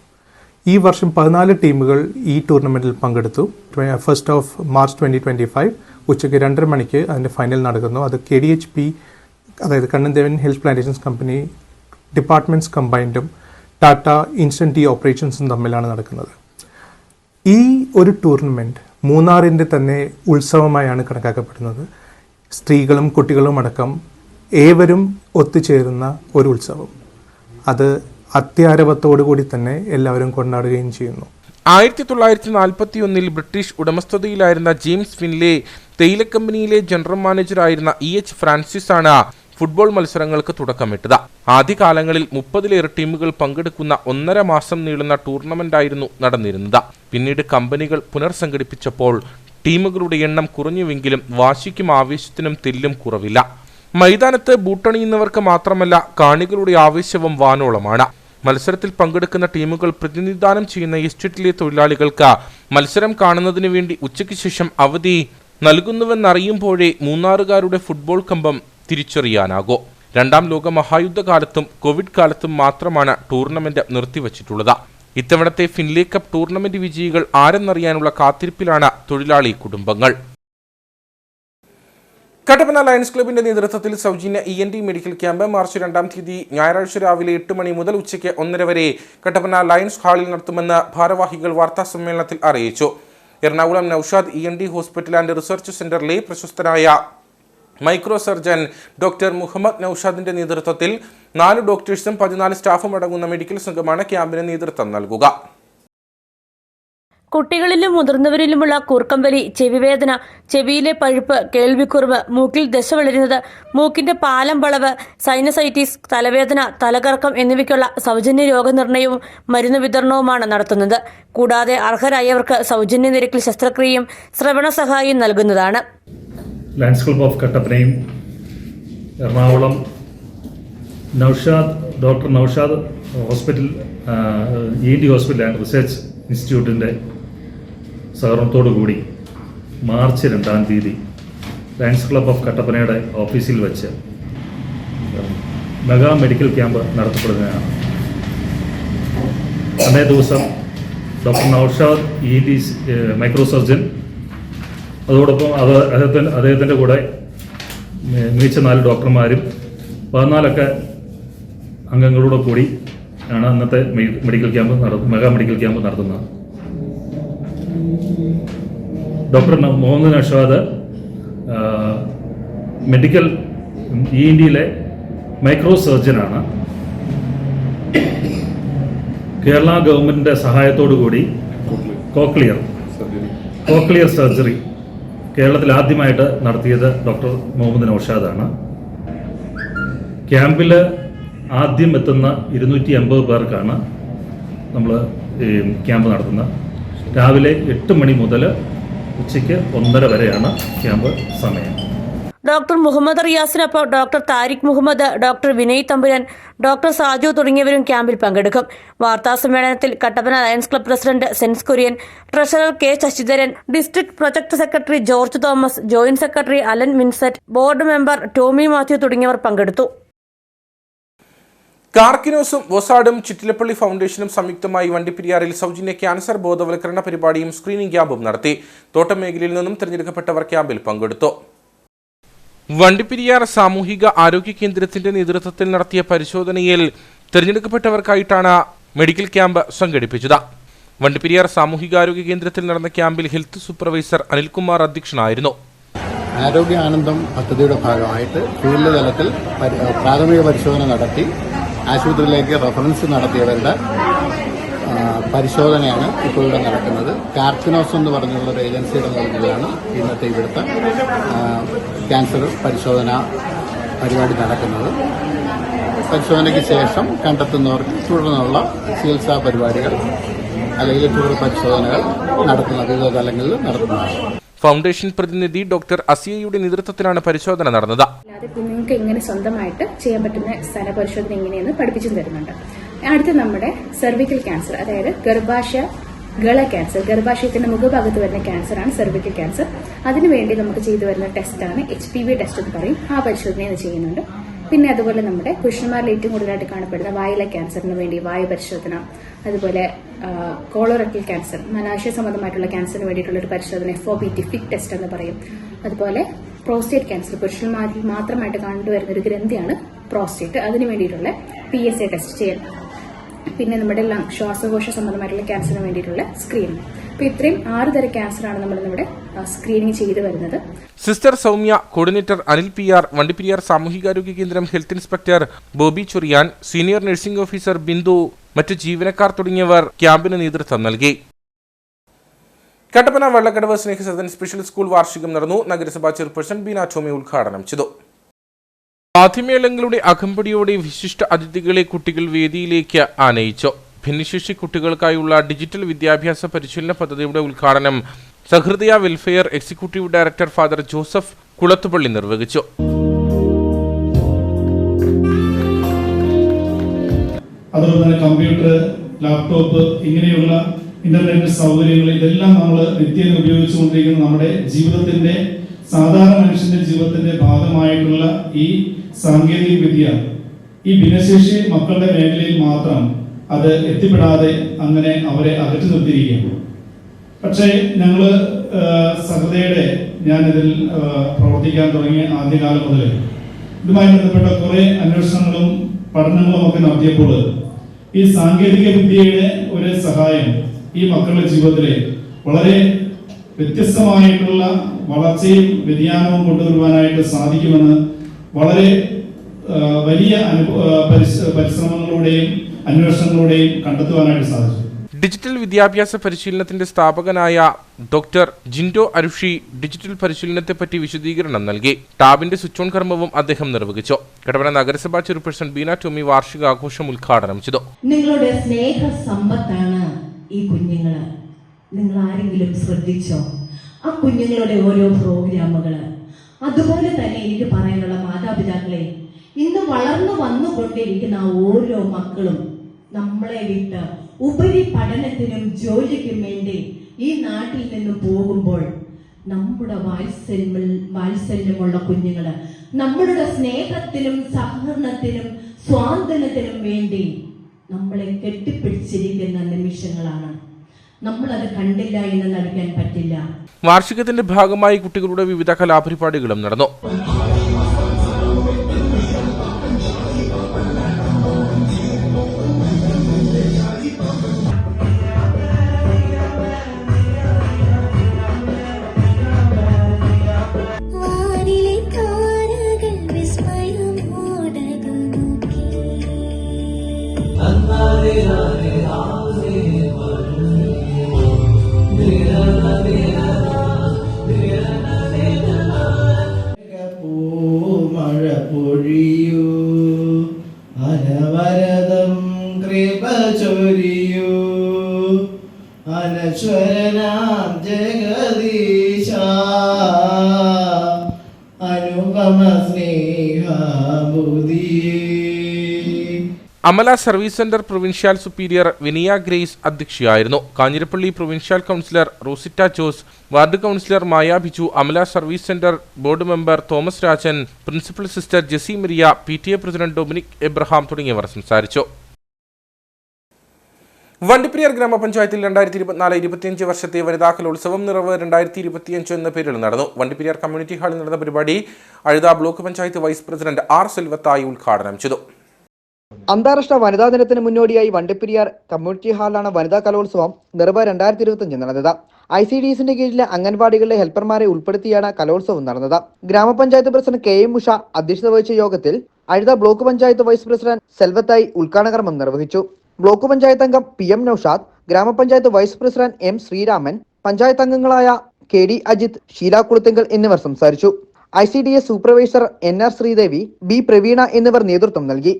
ഈ വർഷം 14 ടീമുകൾ ഈ ടൂർണമെൻറ്റിൽ പങ്കെടുത്തു. 1 മാർച്ച് 2025 ഉച്ചയ്ക്ക് 2:30 മണിക്ക് അതിൻ്റെ ഫൈനൽ നടക്കുന്നു. അത് KDHP, അതായത് Kannan Devan hills plantations company, departments കമ്പൈൻഡും ടാറ്റ ഇൻസ്റ്റന്റ് ടീ ഓപ്പറേഷൻസും തമ്മിലാണ് നടക്കുന്നത്. ഈ ഒരു ടൂർണമെൻറ്റ് മൂന്നാറിൻ്റെ തന്നെ ഉത്സവമായാണ് കണക്കാക്കപ്പെടുന്നത്. സ്ത്രീകളും കുട്ടികളും അടക്കം ഏവരും ഒത്തുചേരുന്ന ഒരു ഉത്സവം. അത് അത്യാരവത്തോടുകൂടി തന്നെ എല്ലാവരും കൊണ്ടാടുകയും ചെയ്യുന്നു. 1941 ബ്രിട്ടീഷ് ഉടമസ്ഥതയിലായിരുന്ന ജെയിംസ് ഫിൻലെ തേയില കമ്പനിയിലെ ജനറൽ മാനേജറായിരുന്ന EH ഫ്രാൻസിസ് ആണ് ഫുട്ബോൾ മത്സരങ്ങൾക്ക് തുടക്കമിട്ടത്. ആദ്യകാലങ്ങളിൽ 30-ലേറെ ടീമുകൾ പങ്കെടുക്കുന്ന 1.5 മാസം നീളുന്ന ടൂർണമെന്റായിരുന്നു നടന്നിരുന്നത്. പിന്നീട് കമ്പനികൾ പുനർസംഘടിപ്പിച്ചപ്പോൾ ടീമുകളുടെ എണ്ണം കുറഞ്ഞുവെങ്കിലും വാശിക്കും ആവേശത്തിനും തെല്ലും കുറവില്ല. മൈതാനത്ത് ബൂട്ടണിയുന്നവർക്ക് മാത്രമല്ല, കാണികളുടെ ആവേശവും വാനോളമാണ്. മത്സരത്തിൽ പങ്കെടുക്കുന്ന ടീമുകൾ പ്രതിനിധാനം ചെയ്യുന്ന എസ്റ്റേറ്റിലെ തൊഴിലാളികൾക്ക് മത്സരം കാണുന്നതിന് വേണ്ടി ഉച്ചയ്ക്ക് ശേഷം അവധി നൽകുന്നുവെന്നറിയുമ്പോഴേ മൂന്നാറുകാരുടെ ഫുട്ബോൾ കമ്പം തിരിച്ചറിയാനാകൂ. 2ാം ലോക മഹായുദ്ധകാലത്തും കോവിഡ് കാലത്തും മാത്രമാണ് ടൂർണമെന്റ് നിർത്തിവച്ചിട്ടുള്ളത്. ഇത്തവണത്തെ ഫിൻലെ കപ്പ് ടൂർണമെന്റ് വിജയികൾ ആരെന്നറിയാനുള്ള കാത്തിരിപ്പിലാണ് തൊഴിലാളി കുടുംബങ്ങൾ. കട്ടപ്പന ലയൺസ് ക്ലബിന്റെ നേതൃത്വത്തിൽ സൗജന്യ ENT മെഡിക്കൽ ക്യാമ്പ് മാർച്ച് 2-ാം തീയതി ഞായറാഴ്ച രാവിലെ 8 മണി മുതൽ ഉച്ചയ്ക്ക് 1:30 വരെ കട്ടപ്പന ലയൺസ് ഹാളിൽ നടത്തുമെന്ന് ഭാരവാഹികൾ വാർത്താസമ്മേളനത്തിൽ അറിയിച്ചു. Ernakulam Naushad ENT hospital and research സെന്ററിലെ പ്രശസ്തനായ മൈക്രോ സർജൻ ഡോക്ടർ മുഹമ്മദ് നൌഷാദിന്റെ നേതൃത്വത്തിൽ 4 ഡോക്ടേഴ്സും 14 സ്റ്റാഫും അടങ്ങുന്ന മെഡിക്കൽ സംഘമാണ് ക്യാമ്പിന് നേതൃത്വം നൽകുക. കുട്ടികളിലും മുതിർന്നവരിലുമുള്ള കൂർക്കമ്പലി, ചെവിവേദന, ചെവിയിലെ പഴുപ്പ്, കേൾവിക്കുറവ്, മൂക്കിൽ ദശ വളരുന്നത്, മൂക്കിന്റെ പാലം വളവ്, സൈനസൈറ്റിസ്, തലവേദന, തലകറക്കം എന്നിവയ്ക്കുള്ള സൗജന്യ രോഗനിർണയവും മരുന്ന് വിതരണവുമാണ് നടത്തുന്നത്. കൂടാതെ അർഹരായവർക്ക് സൗജന്യ നിരക്കിൽ ശസ്ത്രക്രിയയും ശ്രവണ സഹായം നൽകുന്നതാണ്. ലയൺസ് ക്ലബ് ഓഫ് കട്ടപ്പനയും Ernakulam doctor Noushad hospital ENT hospital and research ഇൻസ്റ്റിറ്റ്യൂട്ടിൻ്റെ സഹകരണത്തോടുകൂടി മാർച്ച് 2-ാം തീയതി ലയൺസ് ക്ലബ് ഓഫ് കട്ടപ്പനയുടെ ഓഫീസിൽ വെച്ച് മെഗാ മെഡിക്കൽ ക്യാമ്പ് നടത്തപ്പെടുന്നതാണ്. അന്നേ ദിവസം doctor Naushad ENT micro surgeon, അതോടൊപ്പം അദ്ദേഹത്തിൻ്റെ കൂടെ മികച്ച 4 ഡോക്ടർമാരും 14 അംഗങ്ങളോട് കൂടി ആണ് അന്നത്തെ മെഗാ മെഡിക്കൽ ക്യാമ്പ് നടത്തുന്നത്. ഡോക്ടർ മുഹമ്മദ് നൌഷാദ് മെഡിക്കൽ ENTയിലെ മൈക്രോ സർജനാണ്. കേരള ഗവൺമെൻറ്റിൻ്റെ സഹായത്തോടു കൂടി കോക്ലിയർ സർജറി കേരളത്തിൽ ആദ്യമായിട്ട് നടത്തിയത് ഡോക്ടർ മുഹമ്മദ് നൌഷാദാണ്. ക്യാമ്പിൽ ആദ്യം എത്തുന്ന 250 പേർക്കാണ് നമ്മൾ ക്യാമ്പ് നടത്തുന്നത്. രാവിലെ 8 മണി മുതൽ ഉച്ചയ്ക്ക് 1:30 വരെയാണ് ക്യാമ്പ് സമയം. ഡോക്ടർ മുഹമ്മദ് റിയാസിനൊപ്പം doctor Tariq Muhammad, doctor Vinay Thampuran, doctor Saju തുടങ്ങിയവരും ക്യാമ്പിൽ പങ്കെടുക്കും. വാർത്താസമ്മേളനത്തിൽ Kattappana lions club president Sens Kurian, treasurer K Sasidharan, district project secretary George Thomas, joint secretary Alan Minset, board member Tomy Mathew തുടങ്ങിയവർ പങ്കെടുത്തു. കാർക്കിനോസും വൊസാഡും ചിറ്റിലപ്പള്ളി ഫൗണ്ടേഷനും സംയുക്തമായി വണ്ടിപ്പെരിയാറിൽ സൗജന്യ ക്യാൻസർ ബോധവൽക്കരണ പരിപാടിയും സ്ക്രീനിംഗ് ക്യാമ്പും നടത്തി. തോട്ടം മേഖലയിൽ നിന്നും തിരഞ്ഞെടുക്കപ്പെട്ടവർ ക്യാമ്പിൽ പങ്കെടുത്തു. വണ്ടിപ്പെരിയാർ സാമൂഹിക ആരോഗ്യ കേന്ദ്രത്തിന്റെ നേതൃത്വത്തിൽ നടത്തിയ പരിശോധനയിൽ തിരഞ്ഞെടുക്കപ്പെട്ടവർക്കായിട്ടാണ് മെഡിക്കൽ ക്യാമ്പ് സംഘടിപ്പിച്ചത്. വണ്ടിപ്പെരിയാർ സാമൂഹികാരോഗ്യ കേന്ദ്രത്തിൽ നടന്ന ക്യാമ്പിൽ ഹെൽത്ത് സൂപ്പർവൈസർ അനിൽകുമാർ അധ്യക്ഷനായിരുന്നു. ആരോഗ്യ ആനന്ദം പദ്ധതിയുടെ ഭാഗമായിട്ട് ഫീൽഡ് തലത്തിൽ പ്രാഥമിക പരിശോധന നടത്തി ആശുപത്രിയിലേക്ക് റഫറൻസ് നടത്തിയവരുടെ പരിശോധനയാണ് ഇപ്പോൾ ഇവിടെ നടക്കുന്നത്. കാർക്കിനോസ് എന്ന് പറഞ്ഞുള്ള ഒരു ഏജൻസിയുടെ നേതൃത്വത്തിലാണ് ഇന്നത്തെ ഇവിടുത്തെ ക്യാൻസർ പരിശോധന പരിപാടി നടക്കുന്നത്. പരിശോധനയ്ക്ക് ശേഷം കണ്ടെത്തുന്നവർക്ക് തുടർന്നുള്ള ചികിത്സാ പരിപാടികൾ അല്ലെങ്കിൽ തുടർ പരിശോധനകൾ നടത്തുന്ന വിവിധ തലങ്ങളിൽ നടത്തുന്നതാണ്. ഫൗണ്ടേഷൻ പ്രതിനിധി ഡോക്ടർ അസിയയുടെ നേതൃത്വത്തിലാണ് പരിശോധന നടന്നത്. കുഞ്ഞുങ്ങൾക്ക് എങ്ങനെ സ്വന്തമായിട്ട് ചെയ്യാൻ പറ്റുന്ന സ്ഥല പരിശോധന എങ്ങനെയെന്ന് പഠിപ്പിച്ചു തരുന്നുണ്ട്. അടുത്ത നമ്മുടെ സെർവിക്കൽ ക്യാൻസർ, അതായത് ഗള ക്യാൻസർ, ഗർഭാശയത്തിന്റെ മുഖഭാഗത്ത് വരുന്ന ക്യാൻസറാണ് സെർവിക്കൽ ക്യാൻസർ. അതിനുവേണ്ടി നമുക്ക് ചെയ്തു വരുന്ന ടെസ്റ്റാണ് HPV ടെസ്റ്റ് എന്ന് പറയും. ആ പരിശോധന ചെയ്യുന്നുണ്ട്. പിന്നെ അതുപോലെ നമ്മുടെ പുരുഷന്മാരിൽ ഏറ്റവും കൂടുതലായിട്ട് കാണപ്പെടുന്ന വായിലെ ക്യാൻസറിന് വേണ്ടി വായു പരിശോധന, അതുപോലെ കോളറക്ടൽ ക്യാൻസർ, മലാശയ സംബന്ധമായിട്ടുള്ള ക്യാൻസറിന് വേണ്ടിയിട്ടുള്ള ഒരു പരിശോധന FOBT ഫിറ്റ് ടെസ്റ്റ് എന്ന് പറയും. അതുപോലെ പ്രോസ്റ്റേറ്റ് ക്യാൻസർ, പുരുഷന്മാരിൽ മാത്രമായിട്ട് കണ്ടുവരുന്ന ഒരു ഗ്രന്ഥിയാണ് പ്രോസ്റ്റേറ്റ്, അതിന് വേണ്ടിയിട്ടുള്ള PSA ടെസ്റ്റ് ചെയ്യണം. പിന്നെ നമ്മുടെ ശ്വാസകോശ സംബന്ധമായിട്ടുള്ള ക്യാൻസറിന് വേണ്ടിയിട്ടുള്ള സ്ക്രീനിങ്. അപ്പോൾ ഇത്രയും 6 തരം ക്യാൻസറാണ് നമ്മൾ ഇവിടെ സ്ക്രീനിങ് ചെയ്ത് വരുന്നത്. Sister Soumya, coordinator Anil PR, Vandiperiyar സാമൂഹികാരോഗ്യ കേന്ദ്രം health inspector Bobby Choriyan, senior nursing officer Bindu, മറ്റു ജീവനക്കാർ തുടങ്ങിയവർ ക്യാമ്പിന് നേതൃത്വം നൽകി. കട്ടപ്പന വെള്ളക്കടവ് സ്നേഹസദൻ സ്പെഷ്യൽ സ്കൂൾ വാർഷികം നടന്നു. നഗരസഭാ ചെയർപേഴ്സൺ ബീന ടോമി ഉദ്ഘാടനം ചെയ്തു. വാദ്യമേളങ്ങളുടെ അകമ്പടിയോടെ വിശിഷ്ട അതിഥികളെ കുട്ടികൾ വേദിയിലേക്ക് ആനയിച്ചു. ഭിന്നശേഷി കുട്ടികൾക്കായുള്ള ഡിജിറ്റൽ വിദ്യാഭ്യാസ പരിശീലന പദ്ധതിയുടെ ഉദ്ഘാടനം Sahrudaya welfare executive director father Joseph Kulathupally നിർവഹിച്ചു. അതുപോലെ തന്നെ കമ്പ്യൂട്ടർ, ലാപ്ടോപ്പ്, ഇങ്ങനെയുള്ള ഇന്റർനെറ്റ് സൗകര്യങ്ങൾ ഇതെല്ലാം നമ്മൾ നിത്യേന ഉപയോഗിച്ചുകൊണ്ടിരിക്കുന്ന നമ്മുടെ ജീവിതത്തിന്റെ സാധാരണ മനുഷ്യന്റെ ജീവിതത്തിന്റെ ഭാഗമായിട്ടുള്ള ഈ സാങ്കേതിക വിദ്യ ഈ ഭിന്നശേഷി മക്കളുടെ മേഖലയിൽ മാത്രം അത് എത്തിപ്പെടാതെ അങ്ങനെ അവരെ അകറ്റി നിർത്തിയിരിക്കുകയാണ്. പക്ഷേ ഞങ്ങൾ സഹൃദയുടെ ഞാനിതിൽ പ്രവർത്തിക്കാൻ തുടങ്ങിയ ആദ്യകാലം മുതൽ ഇതുമായി ബന്ധപ്പെട്ട കുറേ അന്വേഷണങ്ങളും പഠനങ്ങളും ഒക്കെ നടത്തിയപ്പോൾ ഈ സാങ്കേതിക വിദ്യയുടെ ഒരു സഹായം ഈ മക്കളുടെ ജീവിതത്തിലെ വളരെ വ്യത്യസ്തമായിട്ടുള്ള വളർച്ചയും വ്യതിയാനവും കൊണ്ടുവരുവാനായിട്ട് സാധിക്കുമെന്ന് വളരെ വലിയ പരിശ്രമങ്ങളുടെയും അന്വേഷണങ്ങളുടെയും കണ്ടെത്തുവാനായിട്ട് സാധിച്ചു. ഡിജിറ്റൽ വിദ്യാഭ്യാസ പരിശീലനത്തിന്റെ സ്ഥാപകനായ ഡോക്ടർ ജിൻഡോ അരുഷി ഡിജിറ്റൽ പരിശീലനത്തെപ്പറ്റി വിശദീകരണം നൽകി. ടാബിന്റെ സ്വിച്ച് ഓൺ കർമ്മവും അദ്ദേഹം നിർവഹിച്ചു. കട്ടപ്പന നഗരസഭാ ചെയർപേഴ്സൺ ബീന ടോമി വാർഷികാഘോഷം ഉദ്ഘാടനം ചെയ്തു. നിങ്ങളുടെ സ്നേഹ സമ്പത്താണ് ഈ കുഞ്ഞുങ്ങള്. നിങ്ങൾ ആരെങ്കിലും ശ്രദ്ധിച്ചോ ആ കുഞ്ഞുങ്ങളുടെ ഓരോ പ്രോഗ്രാമുകള്? അതുപോലെ തന്നെ എനിക്ക് പറയാനുള്ള മാതാപിതാക്കളെ, ഇന്ന് വളർന്നു വന്നുകൊണ്ടിരിക്കുന്ന ഓരോ മക്കളും നമ്മളെ വിട്ട് ഉപരി പഠനത്തിനും ജോലിക്കും വേണ്ടി ഈ നാട്ടിൽ നിന്ന് പോകുമ്പോൾ നമ്മുടെ വാത്സല്യമുള്ള കുഞ്ഞുങ്ങള് നമ്മളുടെ സ്നേഹത്തിനും സഹകരണത്തിനും സ്വാതന്ത്ര്യത്തിനും വേണ്ടി നമ്മളെ കെട്ടിപ്പിടിച്ചിരിക്കുന്ന നിമിഷങ്ങളാണ്. നമ്മളത് കണ്ടില്ല എന്ന് നടിക്കാൻ പറ്റില്ല. വാർഷികത്തിന്റെ ഭാഗമായി കുട്ടികളുടെ വിവിധ കലാപരിപാടികളും നടന്നു. മഴ പൊഴിയൂ, അനവരതം കൃപ ചൊരിയൂ, അനശ്വരനാം ജഗദീശ അനുപമ സ്നേഹബുദ്ധിയേ. Amala service centre provincial superior Vinia Grace അധ്യക്ഷയായിരുന്നു. Kanjirappally provincial councillor Rosita Jose, ward councillor Maya Biju, Amala service centre board member Thomas Rajan, principal sister Jessy Maria, PTA president Dominic Abraham തുടങ്ങിയവർ സംസാരിച്ചു. വണ്ടിപ്പെരിയാർ ഗ്രാമപഞ്ചായത്തിൽ 2024-25 വർഷത്തെ വനിതാ കലോത്സവം നിറവ് 2025 എന്ന പേരിൽ നടന്നു. വണ്ടിപ്പെരിയാർ കമ്മ്യൂണിറ്റി ഹാളിൽ നടന്ന പരിപാടി Azhutha block panchayat vice president R. Selvathai ഉദ്ഘാടനം ചെയ്തു. അന്താരാഷ്ട്ര വനിതാ ദിനത്തിന് മുന്നോടിയായി വണ്ടിപ്പെരിയാർ കമ്മ്യൂണിറ്റി ഹാളിലാണ് വനിതാ കലോത്സവം നിറവ് 2025 നടന്നത്. ICDSന്റെ കീഴിലെ അംഗൻവാടികളിലെ ഹെൽപ്പർമാരെ ഉൾപ്പെടുത്തിയാണ് കലോത്സവം നടന്നത്. ഗ്രാമപഞ്ചായത്ത് പ്രസിഡന്റ് KM ഉഷ അധ്യക്ഷത വഹിച്ച യോഗത്തിൽ Azhutha block panchayat vice president Selvathai ഉദ്ഘാടന കർമ്മം നിർവഹിച്ചു. ബ്ലോക്ക് പഞ്ചായത്ത് അംഗം PM നൌഷാദ്, ഗ്രാമപഞ്ചായത്ത് vice president M. Sreeraman, panchayat അംഗങ്ങളായ KD അജിത്, ഷീല കുളുത്തിങ്കൽ എന്നിവർ സംസാരിച്ചു. ICDS supervisor NR Sreedevi, B. Praveena എന്നിവർ നേതൃത്വം നൽകി.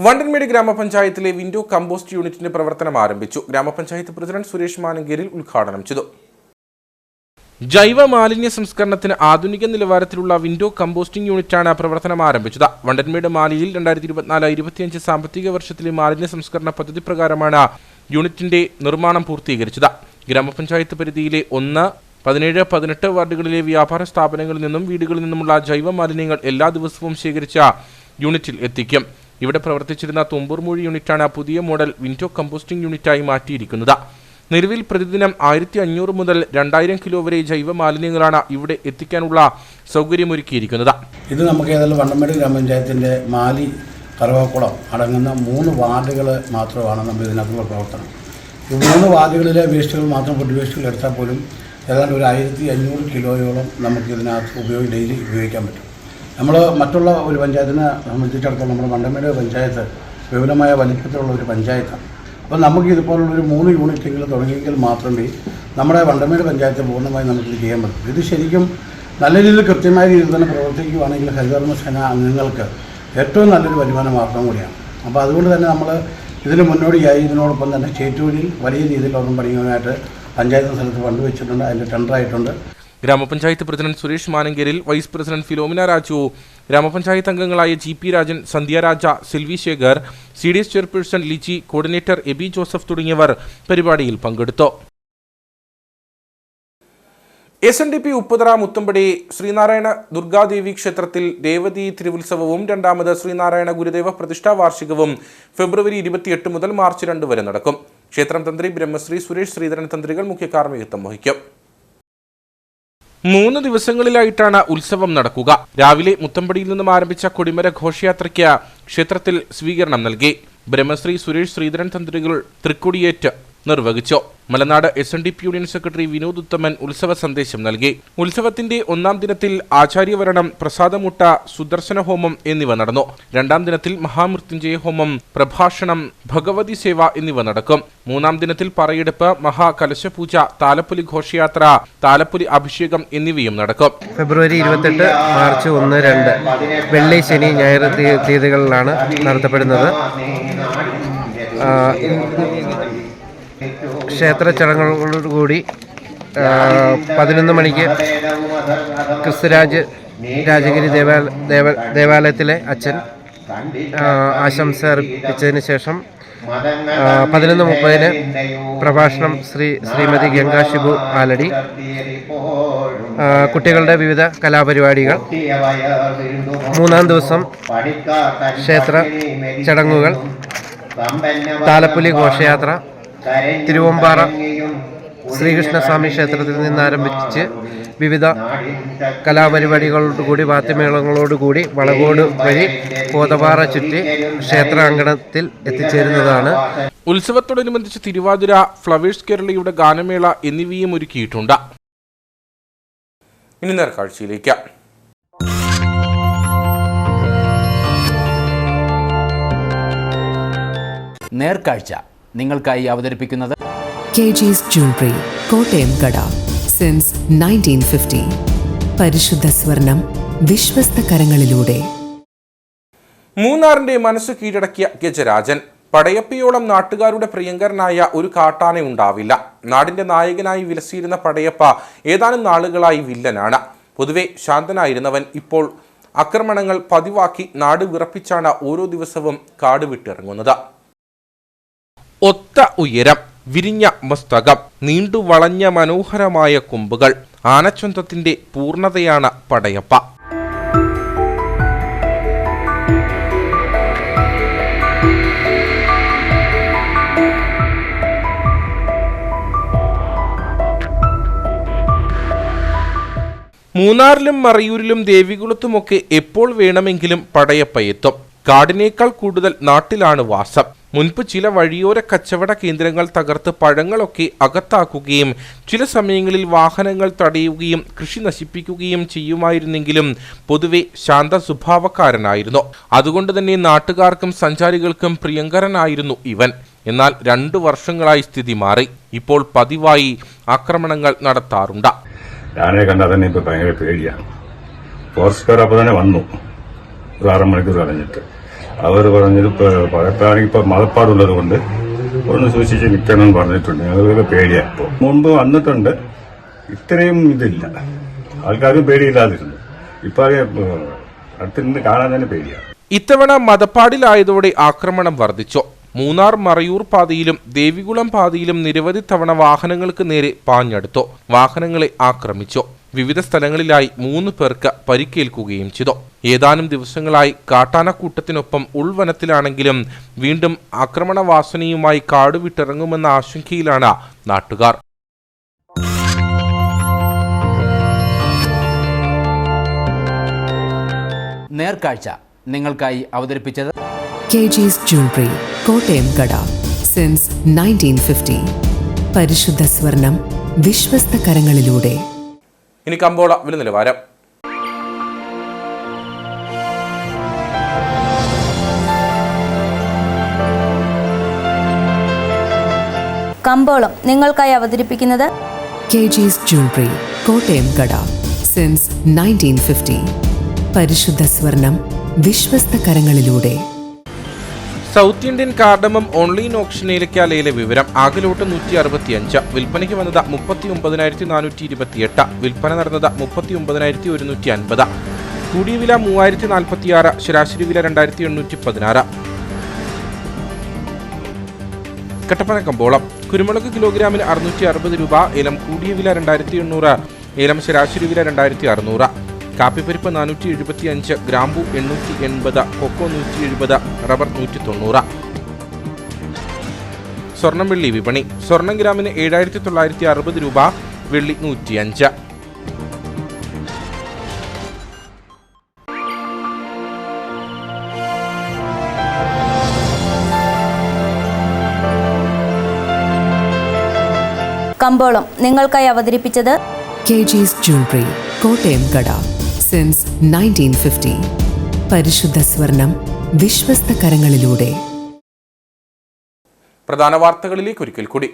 വണ്ടൻമേട് ഗ്രാമപഞ്ചായത്തിലെ വിൻഡോ കമ്പോസ്റ്റ് യൂണിറ്റിന്റെ പ്രവർത്തനം ആരംഭിച്ചു. ഗ്രാമപഞ്ചായത്ത് പ്രസിഡന്റ് സുരേഷ് മാനങ്കേരിൽ ഉദ്ഘാടനം ചെയ്തു. ജൈവ മാലിന്യ സംസ്കരണത്തിന് ആധുനിക നിലവാരത്തിലുള്ള വിൻഡോ കമ്പോസ്റ്റിംഗ് യൂണിറ്റാണ് പ്രവർത്തനം ആരംഭിച്ചത്. വണ്ടൻമേട് മാലിയിൽ 2024-25 സാമ്പത്തിക വർഷത്തിലെ മാലിന്യ സംസ്കരണ പദ്ധതി പ്രകാരമാണ് യൂണിറ്റിന്റെ നിർമ്മാണം പൂർത്തീകരിച്ചത്. ഗ്രാമപഞ്ചായത്ത് പരിധിയിലെ 1, 17, 18 വാർഡുകളിലെ വ്യാപാര സ്ഥാപനങ്ങളിൽ നിന്നും വീടുകളിൽ നിന്നുമുള്ള ജൈവ മാലിന്യങ്ങൾ എല്ലാ ദിവസവും ശേഖരിച്ച യൂണിറ്റിൽ എത്തിക്കും. ഇവിടെ പ്രവർത്തിച്ചിരുന്ന തുമ്പൂർമൂഴി യൂണിറ്റാണ് പുതിയ മോഡൽ വിൻഡോ കമ്പോസ്റ്റിംഗ് യൂണിറ്റായി മാറ്റിയിരിക്കുന്നത്. നിലവിൽ പ്രതിദിനം 1500 മുതൽ 2000 കിലോ വരെ ജൈവ മാലിന്യങ്ങളാണ് ഇവിടെ എത്തിക്കാനുള്ള സൗകര്യമൊരുക്കിയിരിക്കുന്നത്. ഇത് നമുക്ക് ഏതായാലും വണ്ടമേട് ഗ്രാമപഞ്ചായത്തിൻ്റെ മാലി കറുവാക്കുളം അടങ്ങുന്ന 3 വാർഡുകൾ മാത്രമാണ് നമ്മൾ ഇതിനകത്തുള്ള പ്രവർത്തനം. ഈ 3 വാർഡുകളിലെ വേസ്റ്റുകൾ മാത്രം ഫുഡ് വേസ്റ്റുകൾ എടുത്താൽ പോലും ഏതാണ്ട് ഒരു 1500 കിലോയോളം നമുക്ക് ഇതിനകത്ത് ഡെയിലി ഉപയോഗിക്കാൻ പറ്റും. നമ്മൾ മറ്റുള്ള ഒരു പഞ്ചായത്തിനെ സംബന്ധിച്ചിടത്തോളം നമ്മുടെ വണ്ടമേട് പഞ്ചായത്ത് വിപുലമായ വലിപ്പത്തിലുള്ള ഒരു പഞ്ചായത്താണ്. അപ്പോൾ നമുക്ക് ഇതുപോലുള്ളൊരു 3 യൂണിറ്റെങ്കിലും തുടങ്ങിയെങ്കിൽ മാത്രമേ നമ്മുടെ വണ്ടമേട് പഞ്ചായത്ത് പൂർണ്ണമായി നമുക്കിത് ചെയ്യാൻ പറ്റും. ഇത് ശരിക്കും നല്ല രീതിയിൽ കൃത്യമായ രീതിയിൽ തന്നെ പ്രവർത്തിക്കുകയാണെങ്കിൽ ഹരിതകർമ്മസേന അംഗങ്ങൾക്ക് ഏറ്റവും നല്ലൊരു വരുമാന മാർഗം കൂടിയാണ്. അപ്പോൾ അതുകൊണ്ട് തന്നെ നമ്മൾ ഇതിന് മുന്നോടിയായി ഇതിനോടൊപ്പം തന്നെ ചേറ്റൂരിൽ വലിയ രീതിയിലൊന്നും പണിയുവാനായിട്ട് പഞ്ചായത്ത് സ്ഥലത്ത് ഫണ്ട് വെച്ചിട്ടുണ്ട്. അതിൻ്റെ ടെൻഡറായിട്ടുണ്ട്. ഗ്രാമപഞ്ചായത്ത് president Suresh Manankeril, vice president Philomina Raju, ഗ്രാമപഞ്ചായത്ത് അംഗങ്ങളായ GP Rajan, Sandhya Raja, Silvi Sekhar, CDS chairperson Liji, coordinator Abi Joseph തുടങ്ങിയവർ പരിപാടിയിൽ പങ്കെടുത്തു. SNDP ഉപ്പുതറ മുത്തമ്പടി ശ്രീനാരായണ ദുർഗാദേവി ക്ഷേത്രത്തിൽ ദേവതീ തിരുവുത്സവവും 2ാമത് ശ്രീനാരായണ ഗുരുദേവ പ്രതിഷ്ഠാ വാർഷികവും ഫെബ്രുവരി 28 മുതൽ മാർച്ച് 2 വരെ നടക്കും. ക്ഷേത്രം തന്ത്രി ബ്രഹ്മശ്രീ സുരേഷ് ശ്രീധരൻ തന്ത്രികൾ മുഖ്യ കാർമ്മികത്വം വഹിക്കും. 3 ദിവസങ്ങളിലായിട്ടാണ് ഉത്സവം നടക്കുക. രാവിലെ മുത്തമ്പടിയിൽ നിന്നും ആരംഭിച്ച കൊടിമര ഘോഷയാത്രയ്ക്ക് ക്ഷേത്രത്തിൽ സ്വീകരണം നൽകി. ബ്രഹ്മശ്രീ സുരേഷ് ശ്രീധരൻ തന്ത്രികൾ തൃക്കൊടിയേറ്റ് നിർവഹിച്ചു. മലനാട് SNDP യൂണിയൻ സെക്രട്ടറി വിനോദ് ഉത്തമൻ ഉത്സവ സന്ദേശം നൽകി. ഉത്സവത്തിന്റെ 1ാം ദിനത്തിൽ ആചാര്യവരണം, പ്രസാദമുട്ട, സുദർശന ഹോമം എന്നിവ നടന്നു. 2ാം ദിനത്തിൽ മഹാമൃത്യുഞ്ജയ ഹോമം, പ്രഭാഷണം, ഭഗവതി സേവ എന്നിവ നടക്കും. 3ാം ദിനത്തിൽ പറയെടുപ്പ്, മഹാകലശപൂജ, താലപ്പൊലി ഘോഷയാത്ര, താലപ്പൊലി അഭിഷേകം എന്നിവയും നടക്കും. ഫെബ്രുവരി 28, മാർച്ച് 1, 2 വെള്ളി, ശനി, ഞായർ തീയതികളിലാണ് നടത്തപ്പെടുന്നത്. ക്ഷേത്ര ചടങ്ങുകളോടുകൂടി 11 മണിക്ക് ക്രിസ്തുരാജ് രാജഗിരി ദേവാലയത്തിലെ അച്ഛൻ ആശംസ അർപ്പിച്ചതിന് ശേഷം 11:30 പ്രഭാഷണം ശ്രീമതി ഗംഗാ ഷിബു ആലടി, കുട്ടികളുടെ വിവിധ കലാപരിപാടികൾ. 3ാം ദിവസം ക്ഷേത്ര ചടങ്ങുകൾ, താലപ്പൊലി ഘോഷയാത്ര, തിരുവമ്പാറ ശ്രീകൃഷ്ണസ്വാമി ക്ഷേത്രത്തിൽ നിന്ന് ആരംഭിച്ച് വിവിധ കലാപരിപാടികളോടുകൂടി വാദ്യമേളങ്ങളോടുകൂടി വളകോട് വഴി കോതപാറ ചുറ്റി ക്ഷേത്രാങ്കണത്തിൽ എത്തിച്ചേരുന്നതാണ്. ഉത്സവത്തോടനുബന്ധിച്ച് തിരുവാതിര, ഫ്ലവേഴ്സ് കേരളയുടെ ഗാനമേള എന്നിവയും ഒരുക്കിയിട്ടുണ്ട്. ഇനി നേർക്കാഴ്ചയിലേക്ക്. നേർക്കാഴ്ച നിങ്ങൾക്കായി അവതരിപ്പിക്കുന്നത് KG's Jewelry, കോട്ടയം കട. സിൻസ് 1950. പരിശുദ്ധ സ്വർണം വിശ്വസ്ത കരങ്ങളിലൂടെ. മൂന്നാറിന്റെ മനസ്സ് കീഴടക്കിയ ഗജരാജൻ. പടയപ്പയോളം നാട്ടുകാരുടെ പ്രിയങ്കരനായ ഒരു കാട്ടാന ഉണ്ടാവില്ല. നാടിന്റെ നായകനായി വിലസിയിരുന്ന പടയപ്പ ഏതാനും നാളുകളായി വില്ലനാണ്. പൊതുവെ ശാന്തനായിരുന്നവൻ ഇപ്പോൾ ആക്രമണങ്ങൾ പതിവാക്കി നാട് വിറപ്പിച്ചാണ് ഓരോ ദിവസവും കാട് വിട്ടിറങ്ങുന്നത്. ഒത്ത ഉയരം, വിരിഞ്ഞ മസ്തകം, നീണ്ടു വളഞ്ഞ മനോഹരമായ കൊമ്പുകൾ, ആനച്ചന്തത്തിന്റെ പൂർണ്ണതയാണ് പടയപ്പ. മൂന്നാറിലും മറയൂരിലും ദേവികുളത്തുമൊക്കെ എപ്പോൾ വേണമെങ്കിലും പടയപ്പ എത്തും. കാടിനേക്കാൾ കൂടുതൽ നാട്ടിലാണ് വാസം. മുൻപ് ചില വഴിയോര കച്ചവട കേന്ദ്രങ്ങൾ തകർത്ത് പഴങ്ങളൊക്കെ അകത്താക്കുകയും ചില സമയങ്ങളിൽ വാഹനങ്ങൾ തടയുകയും കൃഷി നശിപ്പിക്കുകയും ചെയ്യുമായിരുന്നെങ്കിലും പൊതുവെ ശാന്ത സ്വഭാവക്കാരനായിരുന്നു. അതുകൊണ്ട് തന്നെ നാട്ടുകാർക്കും സഞ്ചാരികൾക്കും പ്രിയങ്കരനായിരുന്നു ഇവൻ. എന്നാൽ 2 വർഷങ്ങളായി സ്ഥിതി മാറി. ഇപ്പോൾ പതിവായി ആക്രമണങ്ങൾ നടത്താറുണ്ട്. ഞാനെ കണ്ടാൽ തന്നെ ഇപ്പൊ ഭയങ്കര പേടിയാണ്. ഫോറസ്റ്റുകാർ അപ്പോൾ തന്നെ വന്നു, ഒരു 6 മണിക്കൂർ കഴിഞ്ഞിട്ട്. അവർ പറഞ്ഞത് പഴയപ്പാണെങ്കിൽ ഇപ്പൊ മതപ്പാടുള്ളത് കൊണ്ട് ഒന്ന് സൂക്ഷിച്ച് നിൽക്കണം എന്ന് പറഞ്ഞിട്ടുണ്ട്. ഞങ്ങൾക്ക് പേടിയാണ്. ഇപ്പോൾ മുമ്പ് വന്നിട്ടുണ്ട്, ഇത്രയും ഇതില്ല. ആൾക്കാരും പേടിയില്ലാതിരുന്നു. ഇപ്പൊ അടുത്ത് നിന്ന് കാണാൻ തന്നെ പേടിയാണ്. ഇത്തവണ മതപ്പാടിലായതോടെ ആക്രമണം വർദ്ധിച്ചു. മൂന്നാർ മറയൂർ പാതയിലും ദേവികുളം പാതയിലും നിരവധി തവണ വാഹനങ്ങൾക്ക് നേരെ പാഞ്ഞെടുത്തു. വാഹനങ്ങളെ ആക്രമിച്ചു. വിവിധ സ്ഥലങ്ങളിലായി 3 പേർക്ക് പരിക്കേൽക്കുകയും ചെയ്തു. ഏതാനും ദിവസങ്ങളായി കാട്ടാനക്കൂട്ടത്തിനൊപ്പം ഉൾവനത്തിലാണെങ്കിലും വീണ്ടും ആക്രമണവാസനയുമായി കാടുവിട്ടിറങ്ങുമെന്ന ആശങ്കയിലാണ് നാട്ടുകാർ. നേർക്കാഴ്ച നിങ്ങൾക്കായി അവതരിപ്പിച്ചത് KG's Jewelry, കോട്ടയം കട. സിൻസ് 1950. പരിശുദ്ധ സ്വർണം വിശ്വസ്ത കരങ്ങളിലൂടെ. ഇനി കമ്പോള വില നിലവാരം. കമ്പോളം നിങ്ങൾക്കായി അവതരിപ്പിക്കുന്നത് KG's Jewelry, കോട്ടയം കട. സിൻസ് 1950. പരിശുദ്ധ സ്വർണം വിശ്വസ്ത കരങ്ങളിലൂടെ. സൗത്ത് ഇന്ത്യൻ കാർഡമം ഓൺലൈൻ ഓപ്ഷനിലേക്കാലയിലെ വിവരം. ആകെ ലോട്ട് 165, വിൽപ്പനയ്ക്ക് വന്നത് 39,428, വിൽപ്പന നടന്നത് 39,150, കൂടിയ വില 3,046, ശരാശരി വില 2,816. കട്ടപ്പന കമ്പോളം. കുരുമുളക് കിലോഗ്രാമിന് 660 രൂപ, ഏലം കൂടിയ വില 2,800, ഏലം ശരാശരി വില 2,600. കാപ്പിപ്പരിപ്പ് 475, ഗ്രാമ്പു 880, കൊക്കോ 170, റബ്ബർ 190. സ്വർണം വെള്ളി വിപണി. സ്വർണം ഗ്രാമിന് 7,960 രൂപ, വെള്ളി 105. കമ്പോളം നിങ്ങൾക്കായി അവതരിപ്പിച്ചത് KG's Jewelry, കോട്ടയം കട. സിൻസ് 1950. പരിശുദ്ധ സ്വർണം വിശ്വസ്ത കരങ്ങളിലൂടെ. പ്രധാന വാർത്തകളിലേക്ക് ഒരിക്കൽ കൂടി.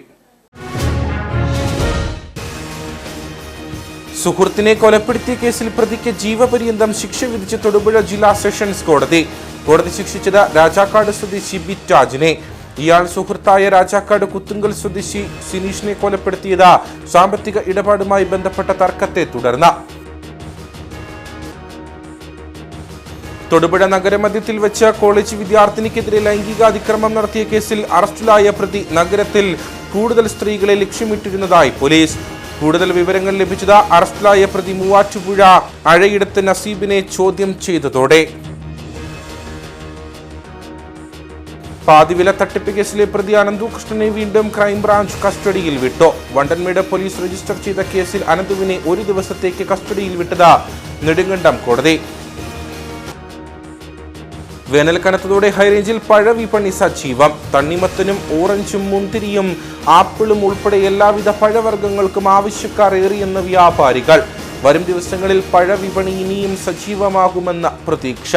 സുഹൃത്തിനെ കൊലപ്പെടുത്തിയ കേസിൽ പ്രതിക്ക് ജീവപര്യന്തം ശിക്ഷ വിധിച്ച തൊടുപുഴ ജില്ലാ സെഷൻസ് കോടതി. കോടതി ശിക്ഷിച്ചത് രാജാക്കാട് സ്വദേശി ബിറ്റാജിനെ. ഇയാൾ സുഹൃത്തായ രാജാക്കാട് കുത്തുങ്കൽ സ്വദേശി സിനീഷിനെ കൊലപ്പെടുത്തിയത് സാമ്പത്തിക ഇടപാടുമായി ബന്ധപ്പെട്ട തർക്കത്തെ തുടർന്ന്. തൊടുപുഴ നഗരമധ്യത്തിൽ വെച്ച് കോളേജ് വിദ്യാർത്ഥിനിക്കെതിരെ ലൈംഗികാതിക്രമം നടത്തിയ കേസിൽ അറസ്റ്റിലായ പ്രതി നഗരത്തിൽ കൂടുതൽ സ്ത്രീകളെ ലക്ഷ്യമിട്ടിരുന്നതായി പോലീസ്. കൂടുതൽ വിവരങ്ങൾ ലഭിച്ചത് അറസ്റ്റിലായ പ്രതി മൂവാറ്റുപുഴ അഴയിടത്ത് നസീബിനെ ചോദ്യം ചെയ്തതോടെ. പാതിവില തട്ടിപ്പ് കേസിലെ പ്രതി അനന്തു കൃഷ്ണനെ വീണ്ടും ക്രൈംബ്രാഞ്ച് കസ്റ്റഡിയിൽ വിട്ടു. വണ്ടൻമേട് പോലീസ് രജിസ്റ്റർ ചെയ്ത കേസിൽ അനന്തുവിനെ 1 ദിവസത്തേക്ക് കസ്റ്റഡിയിൽ വിട്ടത് നെടുങ്കണ്ടം കോടതി. വേനൽ കനത്തതോടെ ഹൈറേഞ്ചിൽ പഴവിപണി സജീവം. തണ്ണിമത്തനും ഓറഞ്ചും മുന്തിരിയും ആപ്പിളും ഉൾപ്പെടെ എല്ലാവിധ പഴവർഗ്ഗങ്ങൾക്കും ആവശ്യക്കാർ ഏറിയെന്ന് വ്യാപാരികൾ. വരും ദിവസങ്ങളിൽ പഴവിപണി ഇനിയും സജീവമാകുമെന്ന പ്രതീക്ഷ.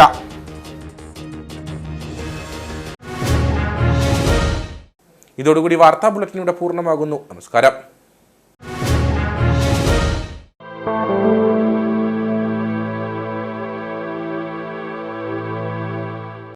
ഇതോടുകൂടി വാർത്താ ബുള്ളറ്റിൻ ഇവിടെ പൂർണ്ണമാകുന്നു. നമസ്കാരം.